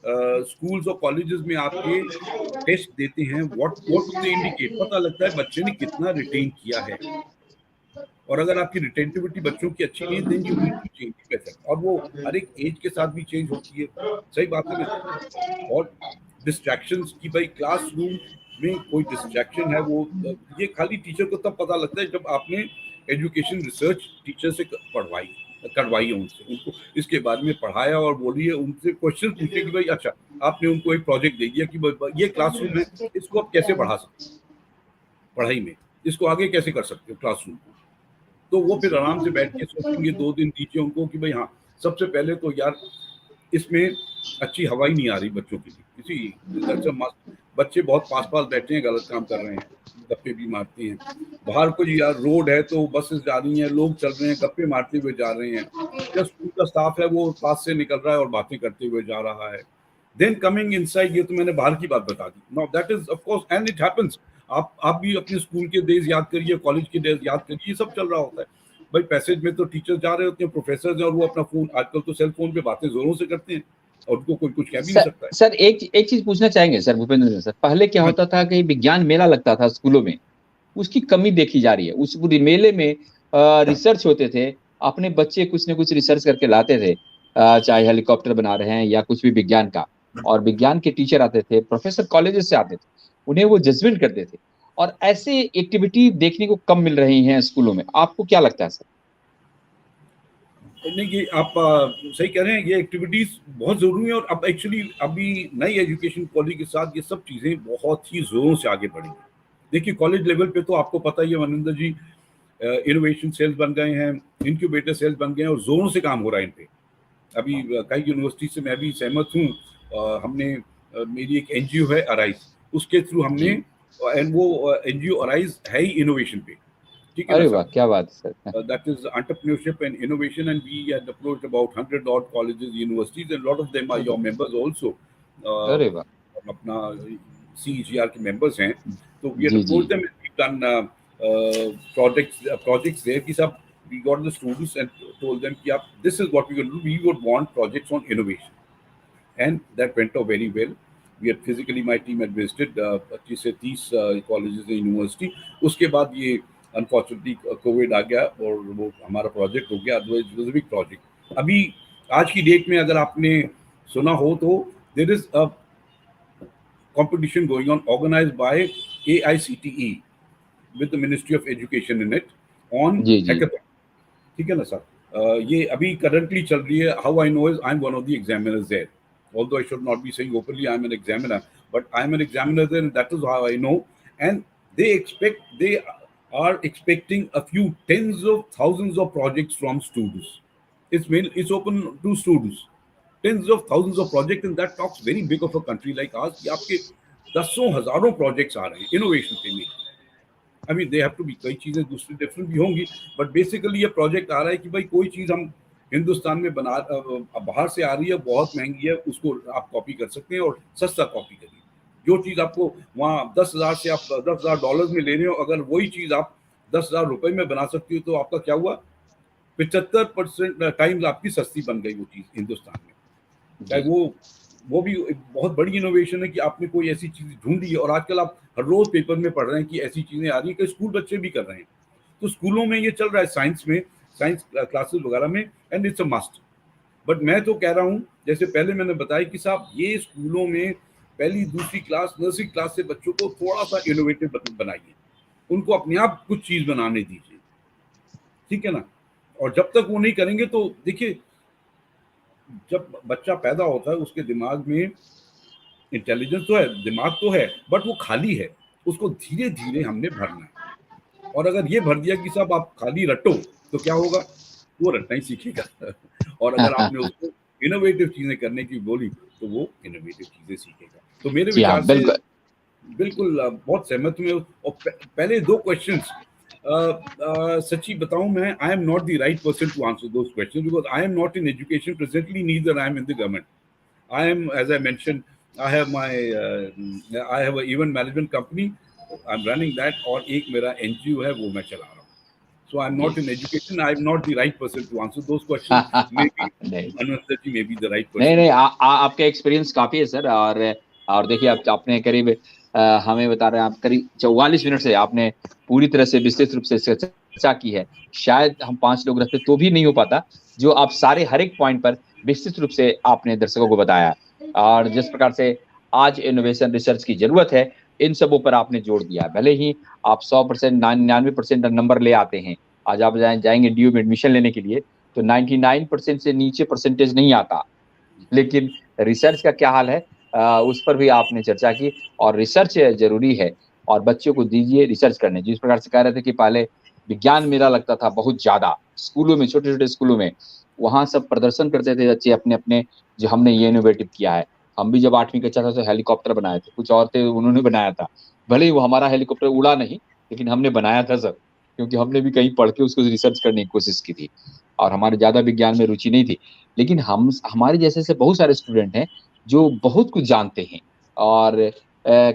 स्कूल्स और कॉलेजेस में आपके टेस्ट देते हैं, व्हाट डू दे इंडिकेट, पता लगता है बच्चे ने कितना रिटेन किया है। और अगर आपकी रिटेंटिविटी बच्चों की अच्छी नहीं है, then you need to change method. और वो हर एक एज के साथ भी चेंज होती है, सही बात है ना। और डिस्ट्रैक्शंस की, भाई क्लासरूम में कोई डिस्ट्रैक्शन है, वो ये खाली टीचर को तब पता लगता है जब आपने एजुकेशन रिसर्च टीचर से करवाई है, उनसे, उनको इसके बारे में पढ़ाया और बोलिए, उनसे क्वेश्चन पूछे कि भाई अच्छा आपने उनको एक प्रोजेक्ट दे दिया कि ये क्लासरूम है, इसको आप कैसे बढ़ा सकते हैं पढ़ाई में, इसको आगे कैसे कर सकते हो क्लासरूम को। तो वो फिर आराम से बैठ के सोचेंगे, 2 दिन दीजिए उनको कि भाई हाँ सबसे पहले तो यार इसमें अच्छी हवा ही नहीं आ रही बच्चों के लिए, किसी बच्चे बहुत पास पास बैठे हैं, गलत काम कर रहे हैं, गप्पे भी मारते हैं। बाहर कोई यार रोड है तो बसेस जा रही हैं, लोग चल रहे हैं, गप्पे मारते हुए जा रहे हैं, या स्कूल का स्टाफ है वो पास से निकल रहा है और बातें करते हुए जा रहा है। देन कमिंग इनसाइड, ये तो मैंने बाहर की बात बता दी। Now that is of course and it happens. आप भी अपने स्कूल के डेज याद करिए, कॉलेज के डेज याद करिए, ये सब चल रहा होता है। भाई पैसेज में तो टीचर जा रहे होते हैं, प्रोफेसर हैं, और वो अपना फोन, आजकल तो सेल फोन पे बातें जोरों से करते हैं और उनको कोई कुछ कह भी नहीं सकता है। सर एक चीज पूछना चाहेंगे सर भूपेंद्र सर, पहले क्या हाँ होता था कि विज्ञान मेला लगता था स्कूलों में, उसकी कमी देखी जा रही है। उस पूरी मेले में रिसर्च होते थे, अपने बच्चे कुछ न कुछ रिसर्च करके लाते थे, चाहे हेलीकॉप्टर बना रहे हैं या कुछ भी विज्ञान का, और विज्ञान के टीचर आते थे, प्रोफेसर कॉलेजेस से आते थे, उन्हें वो जजमेंट करते थे। और ऐसे एक्टिविटी देखने को कम मिल रही हैं स्कूलों में, आपको क्या लगता है सर? नहीं, ये आप सही कह रहे हैं, ये एक्टिविटीज बहुत जरूरी है। और अब एक्चुअली अभी नई एजुकेशन पॉलिसी के साथ ये सब चीजें बहुत ही जोरों से आगे बढ़ी हैं। देखिए कॉलेज लेवल पे तो आपको पता ही है मनविंदर जी, इनोवेशन सेल्स बन गए हैं, इंक्यूबेटर सेल्स बन गए हैं, और जोरों से काम हो रहा है इन पे। अभी कई यूनिवर्सिटी से मैं भी सहमत हूँ। हमने मेरी एक एनजीओ है अराइज, उसके थ्रू हमने, जी। एंड वो एनजीओ अराइज है ही इनोवेशन पे, ठीक है ना अरे वाह, सर? क्या बात है sir. That is entrepreneurship and innovation, and we had approached about 100 odd colleges, universities, and a lot of them are your members also. अरे वाह। अपना CEGR के members हैं, तो we had ji ji. approached them and we've done projects there कि सब, we got the students and told them कि आप, this is what we will do, we would want projects on innovation, and that went out very well. We had physically, my team had visited 25 से 30 colleges and university. उसके बाद ये unfortunately Covid आ गया और वो हमारा प्रोजेक्ट हो गया, otherwise it was a big project. अभी आज की डेट में अगर आपने सुना हो तो there is a competition going on organized by AICTE with the Ministry of Education in it on जी जी। hackathon, ठीक है ना सर? ये अभी करंटली चल रही है। How I know is I am one of the examiners there, although I should not be saying openly I am an examiner, but I am an examiner there, and that is how I know. And they are expecting a few tens of thousands of projects from students. It's open to students, tens of thousands of projects, and that talks very big of a country like ours कि आपके दसों हजारों projects आ रहे हैं innovation के लिए। I mean they have to be, कई चीजें दूसरी डिफरेंट भी होंगी, बट बेसिकली ये प्रोजेक्ट आ रहा है कि भाई कोई चीज हम हिंदुस्तान में बना, बाहर से आ रही है, बहुत महंगी है, उसको आप कॉपी कर सकते हैं और सस्ता कॉपी करिए। जो चीज आपको वहाँ 10,000 से आप $10,000 में ले रहे हो, अगर वही चीज आप 10,000 रुपए में बना सकती हो, तो आपका क्या हुआ, 75% टाइम्स आपकी सस्ती बन गई वो चीज हिंदुस्तान में। चाहे जी। वो भी एक बहुत बड़ी इनोवेशन है कि आपने कोई ऐसी चीज ढूंढी है। और आजकल आप हर रोज पेपर में पढ़ रहे हैं कि ऐसी चीजें आ रही है कि स्कूल बच्चे भी कर रहे हैं, तो स्कूलों में ये चल रहा है, साइंस में, साइंस क्लासेस वगैरह में, and it's a must. But मैं तो कह रहा हूँ, जैसे पहले मैंने बताया कि साहब ये स्कूलों में पहली दूसरी क्लास, नर्सरी क्लास से बच्चों को थोड़ा सा इनोवेटिव बनाइए, उनको अपने आप कुछ चीज बनाने दीजिए, ठीक है ना? और जब तक वो नहीं करेंगे तो देखिए, जब बच्चा पैदा होता है उसके दिमाग में इंटेलिजेंस तो है, दिमाग तो है, बट वो खाली है, उसको धीरे धीरे हमने भरना है। और अगर ये भर दिया कि साहब आप खाली रटो, तो क्या होगा, वो रटना ही सीखेगा। और अगर आपने उसको इनोवेटिव चीजें करने की बोली, तो वो इनोवेटिव चीजें सीखेगा। तो मेरे जी हाँ, विचार से बिल्कुल। बिल्कुल बहुत सहमत हूँ। और पहले दो क्वेश्चंस, सच्ची बताऊं, मैं I am not the right person to answer those questions, because I am not in education presently, neither I am in the government. I am, as I mentioned, I have my, I have a event management company. I'm running that, और एक मेरा NGO है, वो मैं चला रहा हूँ। So I'm जी। not in education. I'm not the right person to answer those questions. Maybe नहीं Anwar ji may be the right नहीं person नहीं, to answer. आपका एक्सपीरियंस काफी है सर। और देखिए, आपने करीब हमें बता रहे हैं, आप करीब 44 मिनट से आपने पूरी तरह से विस्तृत रूप से चर्चा की है। शायद हम 5 लोग रहते तो भी नहीं हो पाता, जो आप सारे हर एक पॉइंट पर विस्तृत रूप से आपने दर्शकों को बताया। और जिस प्रकार से आज इनोवेशन रिसर्च की जरूरत है, इन सबों पर आपने जोड़ दिया। भले ही आप 100%, 99% नंबर ले आते हैं, आज आप जाएंगे ड्यू में एडमिशन लेने के लिए, तो 99% से नीचे परसेंटेज नहीं आता। लेकिन रिसर्च का क्या हाल है, उस पर भी आपने चर्चा की। और रिसर्च जरूरी है, और बच्चों को दीजिए रिसर्च करने। जिस प्रकार से कह रहे थे कि पहले विज्ञान मेला लगता था बहुत ज्यादा स्कूलों में, छोटे छोटे स्कूलों में, वहां सब प्रदर्शन करते थे बच्चे अपने अपने, जो हमने ये इनोवेटिव किया है। हम भी जब 8वीं कक्षा था तो हेलीकॉप्टर बनाए थे, कुछ और थे उन्होंने बनाया था। भले ही वो हमारा हेलीकॉप्टर उड़ा नहीं, लेकिन हमने बनाया था सर, क्योंकि हमने भी कहीं पढ़ के उसको रिसर्च करने की कोशिश की थी, और हमारे ज्यादा विज्ञान में रुचि नहीं थी। लेकिन हम, हमारे जैसे से बहुत सारे स्टूडेंट हैं जो बहुत कुछ जानते हैं, और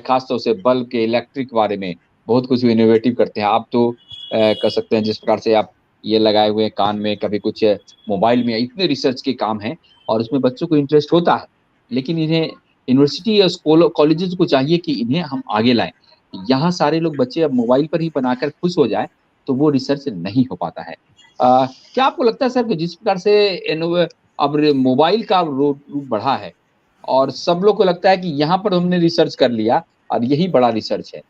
खासतौर से बल्ब के, इलेक्ट्रिक बारे में बहुत कुछ इनोवेटिव करते हैं। आप तो कह सकते हैं, जिस प्रकार से आप ये लगाए हुए कान में, कभी कुछ मोबाइल में, इतने रिसर्च के काम हैं और उसमें बच्चों को इंटरेस्ट होता है। लेकिन इन्हें यूनिवर्सिटी या स्कूल कॉलेजेस को चाहिए कि इन्हें हम आगे लाएं। यहाँ सारे लोग बच्चे अब मोबाइल पर ही बनाकर खुश हो जाए तो वो रिसर्च नहीं हो पाता है। क्या आपको लगता है सर कि जिस प्रकार से अब मोबाइल का रूप बढ़ा है और सब लोग को लगता है कि यहाँ पर हमने रिसर्च कर लिया और यही बड़ा रिसर्च है,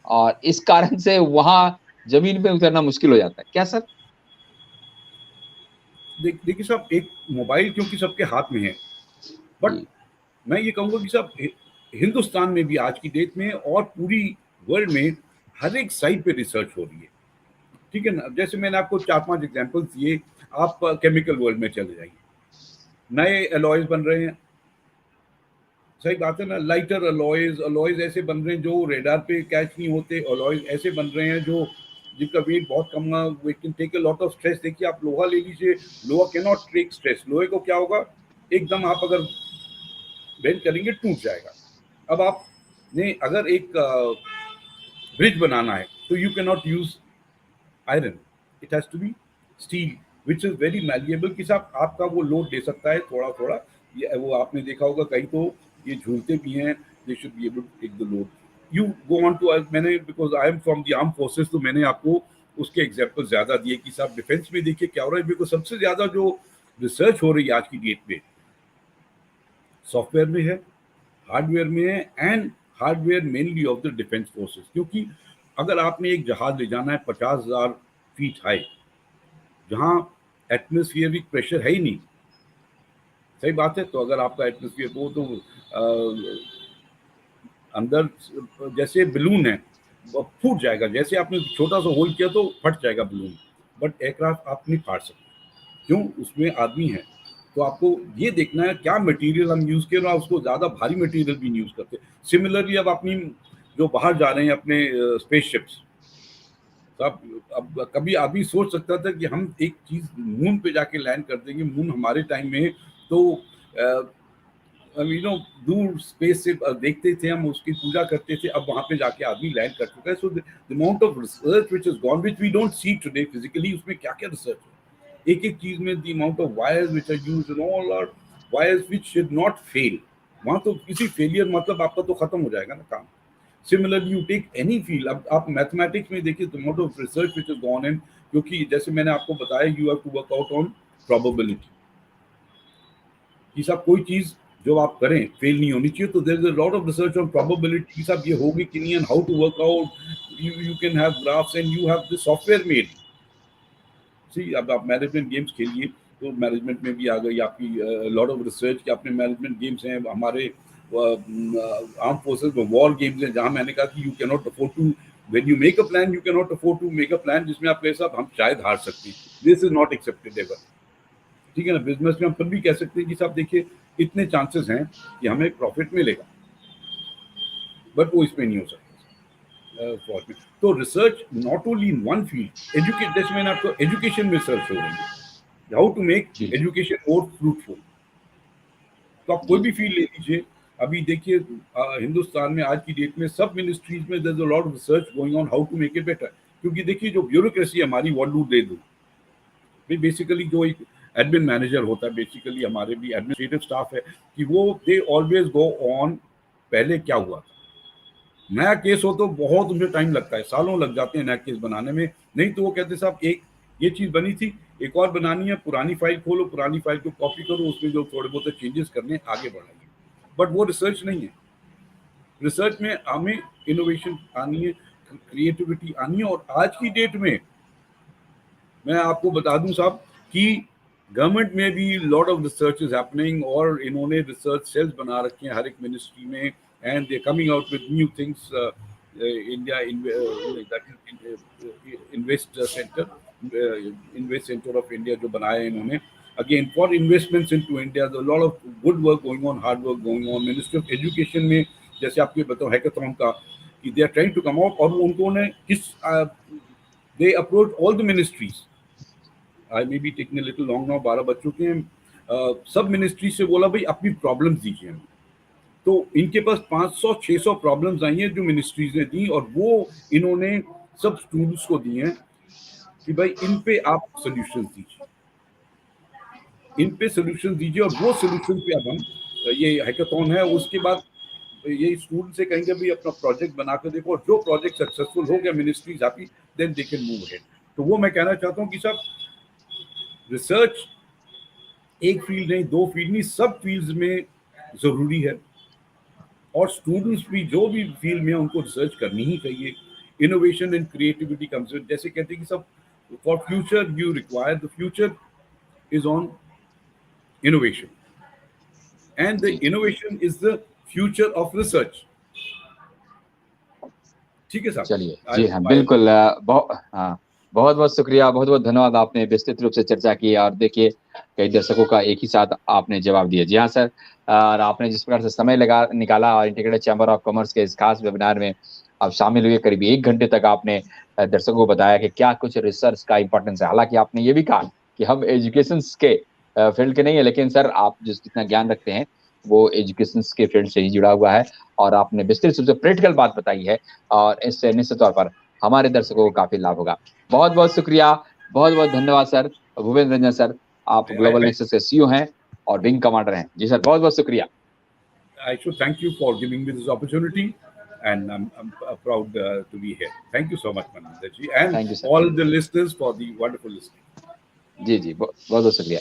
और इस कारण से वहाँ ज़मीन पे उतरना मुश्किल हो जाता है। क्या सर? देखिए साहब, एक मोबाइल क्योंकि सबके हाथ में है, बट जी, मैं ये कहूँगा कि साहब हिंदुस्तान में भी आज की डेट में और पूरी वर्ल्ड में हर एक साइड पे रिसर्च हो रही है। ठीक है ना? जैसे मैंने आपको 4-5 एग्जांपल्स दिए, आप केमिकल वर्ल्ड में चले जाइए। नए एलॉयज बन रहे हैं, सही बात है ना? लाइटर अलॉयज अलॉयज ऐसे बन रहे हैं जो रेडार पे कैच नहीं होते, अलॉयज ऐसे बन रहे हैं जो जिनका वेट बहुत कम है, we can take a lot of stress. देखिए आप लोहा ले लीजिए, लोहा कैन नॉट टेक स्ट्रेस। लोहे को क्या होगा, एकदम आप अगर बेंड करेंगे टूट जाएगा। अब आपने अगर एक ब्रिज बनाना है तो you can not use iron, it has to be steel which is very malleable, कि साहब आपका वो लोड दे सकता है थोड़ा थोड़ा। ये वो आपने देखा होगा कहीं तो ये झूलते भी हैं, they should be able to take the load. You go on to, मैंने because I am from the arm forces तो मैंने आपको उसके एग्जाम्पल ज्यादा दिए कि साहब डिफेंस में देखिए क्या हो रहा है। बिकॉज सबसे ज्यादा जो रिसर्च हो रही है आज की डेट में सॉफ्टवेयर में है, हार्डवेयर में है, and hardware mainly of the defence forces. क्योंकि अगर आपने एक जहाज ले जाना है 50,000 फीट हाई, जहाँ एटमोस्फियरिक प्रेशर है ही नहीं, सही बात है, तो अगर आपका एटमोस्फियर को तो अंदर जैसे बलून है वो फूट जाएगा, जैसे आपने छोटा सा होल किया तो फट जाएगा बलून। बट एयरक्राफ्ट आप नहीं फाड़ सकते, क्यों? उसमें आदमी है। तो आपको ये देखना है क्या मटेरियल हम यूज कर रहे हैं, उसको ज्यादा भारी मटेरियल भी नहीं यूज करते। सिमिलरली अब अपनी जो बाहर जा रहे हैं अपने स्पेसशिप्स, तो अब कभी आदमी सोच सकता था कि हम एक चीज मून पे जाके लैंड कर देंगे। मून हमारे टाइम में तो यू नो दूर स्पेस से देखते थे, हम उसकी पूजा करते थे। अब वहां पे जाके आदमी लैंड कर चुका है। So the amount of research which is gone, which we don't see today physically, उसमें क्या क्या रिसर्च है। एक एक चीज में the amount of wires which are used in all are wires which should not fail. वहां तो किसी फेलियर मतलब आपका तो खत्म हो जाएगा ना काम। Similarly you take any field, अब आप मैथमेटिक्स में देखिए the amount of research which is gone in. क्योंकि जैसे मैंने आपको बताया, you have to work out on probability, कि साहब कोई चीज जो आप करें फेल नहीं होनी चाहिए। तो there is a lot of research on probability, साहब ये होगी कि नहीं, and how to work out. You can have graphs and you have the software made. See अब आप मैनेजमेंट गेम्स खेलिए तो मैनेजमेंट में भी आ गई आपकी लॉट ऑफ रिसर्च कि अपने मैनेजमेंट गेम्स हैं हमारे आर्म फोर्सेस में। वॉर गेम्स हैं जहां मैंने कहा कि you can not afford to, when you make a plan you can not afford to make a plan जिसमें आप कहे साहब हम शायद हार सकते हैं। This is not accepted ever. ठीक है ना? बिजनेस में हम फिर भी कह सकते हैं कि साहब देखिए इतने चांसेस हैं कि हमें प्रॉफिट मिलेगा, बट वो इसमें नहीं हो सकता। तो research not only in one field, educate, जैसे मैंने आपको एजुकेशन में रिसर्च हो रही है, हाउ टू मेक जी, जी, एजुकेशन मोर फ्रूटफुल। तो आप कोई जी, भी फील्ड ले लीजिए। अभी देखिए हिंदुस्तान में आज की डेट में सब मिनिस्ट्रीज में there is a lot of research going on how to make it better. क्योंकि देखिए जो ब्यूरोक्रेसी हमारी, what do they do, basically जो एक एडमिन मैनेजर होता है, बेसिकली हमारे भी एडमिनिस्ट्रेटिव स्टाफ है, कि वो दे ऑलवेज गो ऑन पहले क्या हुआ था। नया केस हो तो बहुत उनमें टाइम लगता है, सालों लग जाते हैं नया केस बनाने में। नहीं तो वो कहते साहब एक ये चीज बनी थी, एक और बनानी है, पुरानी फाइल खोलो, पुरानी फाइल को कॉपी करो, उसमें जो थोड़े बहुत चेंजेस करने आगे बढ़ाइए। बट वो रिसर्च नहीं है। रिसर्च में हमें इनोवेशन आनी है, क्रिएटिविटी आनी है। और आज की डेट में मैं आपको बता दूं साहब कि गवर्नमेंट में भी lot of research is happening, और इन्होंने रिसर्च सेल्स बना रखे हैं हर एक मिनिस्ट्री में, and they coming out with new things. India invest centre, invest centre of India जो बनाया है इन्होंने, again for investments into India. Lot of good work going on, hard work going on. Ministry of education में जैसे आपको बताऊं hackathon का, कि they are trying to come out, और उन्होंने किस they approached all the ministries. I may be taking a little long now, 12 बज चुके हैं। सब मिनिस्ट्री से बोला भाई अपनी प्रॉब्लम्स दीजिए हमें। तो इनके पास 500-600 प्रॉब्लम्स आई हैं जो मिनिस्ट्रीज ने दी, और वो इन्होंने सब स्टूडेंट्स को दी हैं। कि भाई इन पे आप सोल्यूशन दीजिए, इन पे सोल्यूशन दीजिए। और वो सोल्यूशन पे अब हम ये हैकाथॉन है, उसके बाद ये स्कूल से कहेंगे भी अपना प्रोजेक्ट बना कर देखो, और जो प्रोजेक्ट सक्सेसफुल हो गया, ministry happy, then they can move ahead. तो वो मैं कहना चाहता हूँ कि सब रिसर्च एक फील्ड नहीं, दो फील्ड नहीं, सब फील्ड्स में जरूरी है। और स्टूडेंट्स भी जो भी फील्ड में उनको रिसर्च करनी ही चाहिए। इनोवेशन एंड क्रिएटिविटी कम्स, जैसे कहते हैं कि सब for future you require, the future is on innovation, and the जी जी innovation is the future of research. ठीक है साहब। चलिए I जी हाँ hope I बिल्कुल हाँ बहुत बहुत शुक्रिया, बहुत बहुत धन्यवाद। आपने विस्तृत रूप से चर्चा की और देखिए कई दर्शकों का एक ही साथ आपने जवाब दिया। जी हाँ सर, और आपने जिस प्रकार से समय लगा निकाला और इंटीग्रेटेड चैम्बर ऑफ कॉमर्स के इस खास वेबिनार में आप शामिल हुए, करीब 1 घंटे तक आपने दर्शकों को बताया कि क्या कुछ रिसर्च का इंपॉर्टेंस है। हालांकि आपने ये भी कहा कि हम एजुकेशन के फील्ड के नहीं है, लेकिन सर आप जिस जितना ज्ञान रखते हैं वो एजुकेशन के फील्ड से ही जुड़ा हुआ है, और आपने विस्तृत रूप से प्रैक्टिकल बात बताई है, और इससे निश्चित तौर पर हमारे दर्शकों को काफी लाभ होगा। बहुत बहुत शुक्रिया, बहुत बहुत धन्यवाद सर। भूपेंद्र रंजन सर, आप ग्लोबल I नेक्सस के सीईओ हैं और विंग कमांडर हैं। जी सर, बहुत बहुत शुक्रिया। I should thank you for giving me this opportunity, and I'm proud to be here. Thank you so much, Manandaji, and thank you sir. all the listeners for the wonderful listening. जी जी, बहुत बहुत शुक्रिया।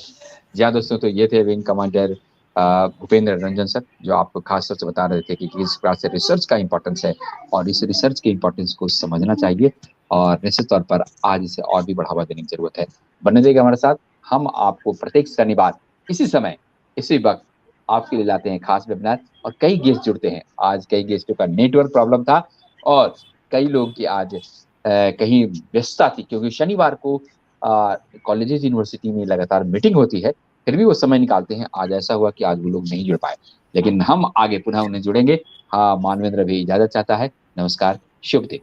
जी हाँ दोस्तों, तो ये थे wing commander Bhupendra Ranjan sir, जो आपको खास तौर से बता रहे थे कि किस प्रकार से रिसर्च का इंपॉर्टेंस है और इस रिसर्च के इंपॉर्टेंस को समझना चाहिए, और निश्चित तौर पर आज इसे और भी बढ़ावा देने की जरूरत है। बने रहिएगा हमारे साथ। हम आपको प्रत्येक शनिवार इसी समय इसी वक्त आपके लिए लाते हैं खास वेबिनार, और कई गेस्ट जुड़ते हैं। आज कई गेस्टों का नेटवर्क प्रॉब्लम था, और कई लोगों की आज कहीं व्यस्तता थी, क्योंकि शनिवार को कॉलेजेस यूनिवर्सिटी में लगातार मीटिंग होती है, फिर भी वो समय निकालते हैं। आज ऐसा हुआ कि आज वो लोग नहीं जुड़ पाए, लेकिन हम आगे पुनः उन्हें जुड़ेंगे। हाँ, मानवेंद्र भी इजाजत चाहता है। नमस्कार, शुभ दिन।